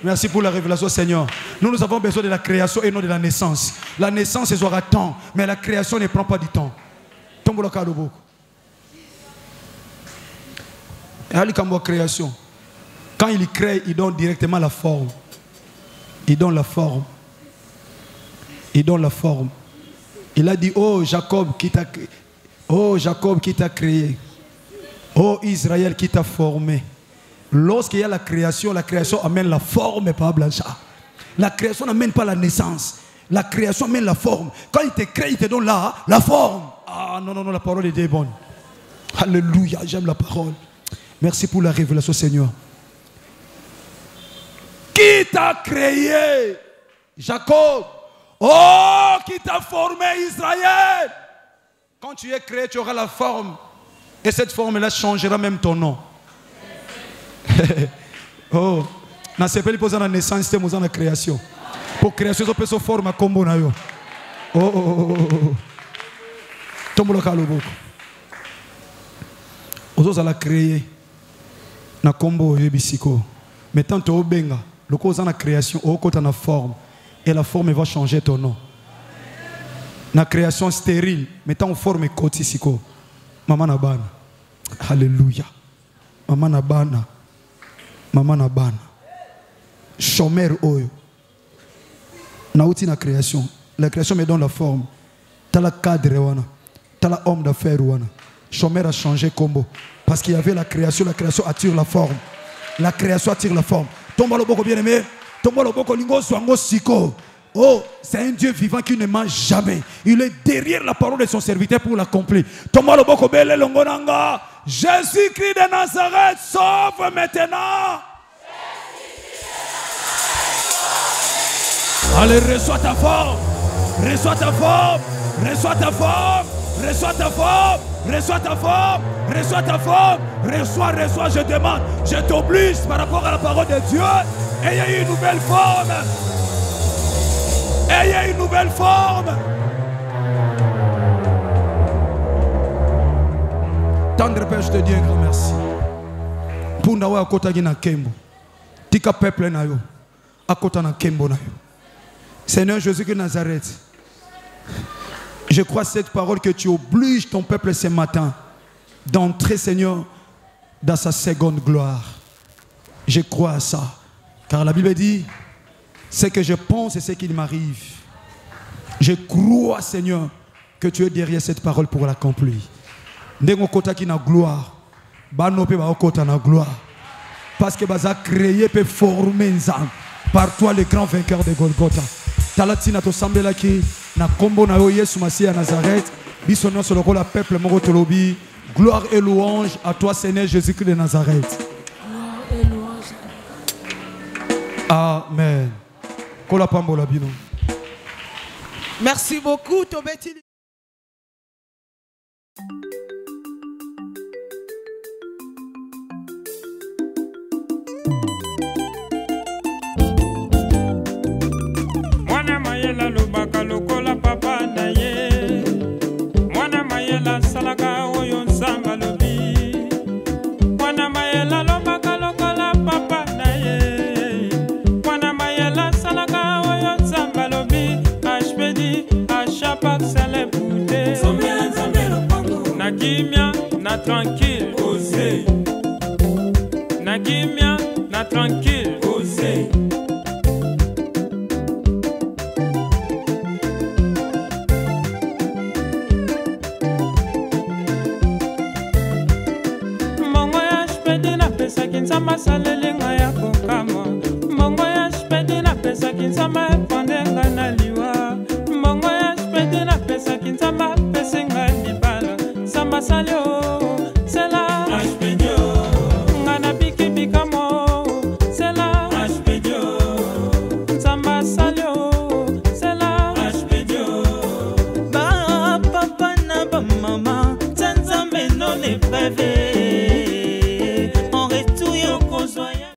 Speaker 3: Merci pour la révélation, Seigneur. Nous avons besoin de la création et non de la naissance. La naissance, elle aura temps, mais la création ne prend pas du temps. Tombe le cas de beaucoup. Création. Quand il crée, il donne directement la forme. Il donne la forme. Il donne la forme. Il a dit, oh Jacob qui t'a créé. Oh Jacob qui t'a créé. Oh Israël qui t'a formé. Lorsqu'il y a la création amène la forme, pas blanche. La création n'amène pas la naissance. La création amène la forme. Quand il te crée, il te donne la forme. Ah non, la parole est bonne. Alléluia, j'aime la parole. Merci pour la révélation, Seigneur. Qui t'a créé? Jacob. Oh, qui t'a formé, Israël? Quand tu es créé, tu auras la forme. Et cette forme-là changera même ton nom. Oh, na sepeli poza na naissance te moza na création. Pour création zo peso forme kombo na yo. Oh. Tombola kaloboko. Ozo za la créer na kombo yebisiko. Mais tant to obenga, loko za na création o kota na forme et la forme va changer ton nom. Na création stérile, mais tant forme koti siko. Mama na bana. Alléluia. Mama na bana. Maman na bana. Chômeur oyo. Nauti na création. La création me donne la forme. T'as la cadre wana. T'as la homme d'affaires wana. Chômeur a changé combo. Parce qu'il y avait la création attire la forme. La création attire la forme. Tomba le boko bien aimé. Tomba le boko lingo swango siko. Oh, c'est un Dieu vivant qui ne ment jamais. Il est derrière la parole de son serviteur pour l'accomplir. Tomba le boko bele longonanga. Jésus-Christ de Nazareth, sauve maintenant. Allez, reçois ta forme. Reçois ta forme. Reçois ta forme. Reçois ta forme. Reçois ta forme. Reçois ta forme. Reçois, je demande. Je t'oblige par rapport à la parole de Dieu. Ayez une nouvelle forme. Ayez une nouvelle forme. Tendre Père, je te dis un grand merci. Pour nous akota na kembo. Tika peuple na yo. Akota na kembo na yo. Seigneur Jésus de Nazareth.
Speaker 5: Je crois cette parole que tu obliges ton peuple ce matin d'entrer, Seigneur, dans sa seconde gloire. Je crois à ça. Car la Bible dit, ce que je pense et ce qu'il m'arrive. Je crois, Seigneur, que tu es derrière cette parole pour l'accomplir. Ndengo kota ki na gloire. Bano pe ba kota na gloire. Parce que baza créé peut former nzang. Par toi le grand vainqueur de Golgotha. Talatina to sambela ki na kombo na yo Yesu Masia Nazareth. Biso nyonso lokola peuple moko tolobi. Gloire et louange à toi Seigneur Jésus-Christ de Nazareth.
Speaker 6: Gloire et louange.
Speaker 5: Amen. Kola pambola bino.
Speaker 4: Merci beaucoup, Tobeti.
Speaker 1: Mwana mayela lobaka lokola papa na ye. Mwana mayela salaka oyo nzamba lobi. Mwana mayela lobaka lokola papa na ye. Mwana mayela salaka oyo nzamba lobi. Ashpedi ashapak sele pude. Sombela nzambelo pango. Na kimia na tranquille ose. Na kimia na tranquille ose. Nzamba salele nga ya kokama. Mongo ya shpedi na pesa kinzamba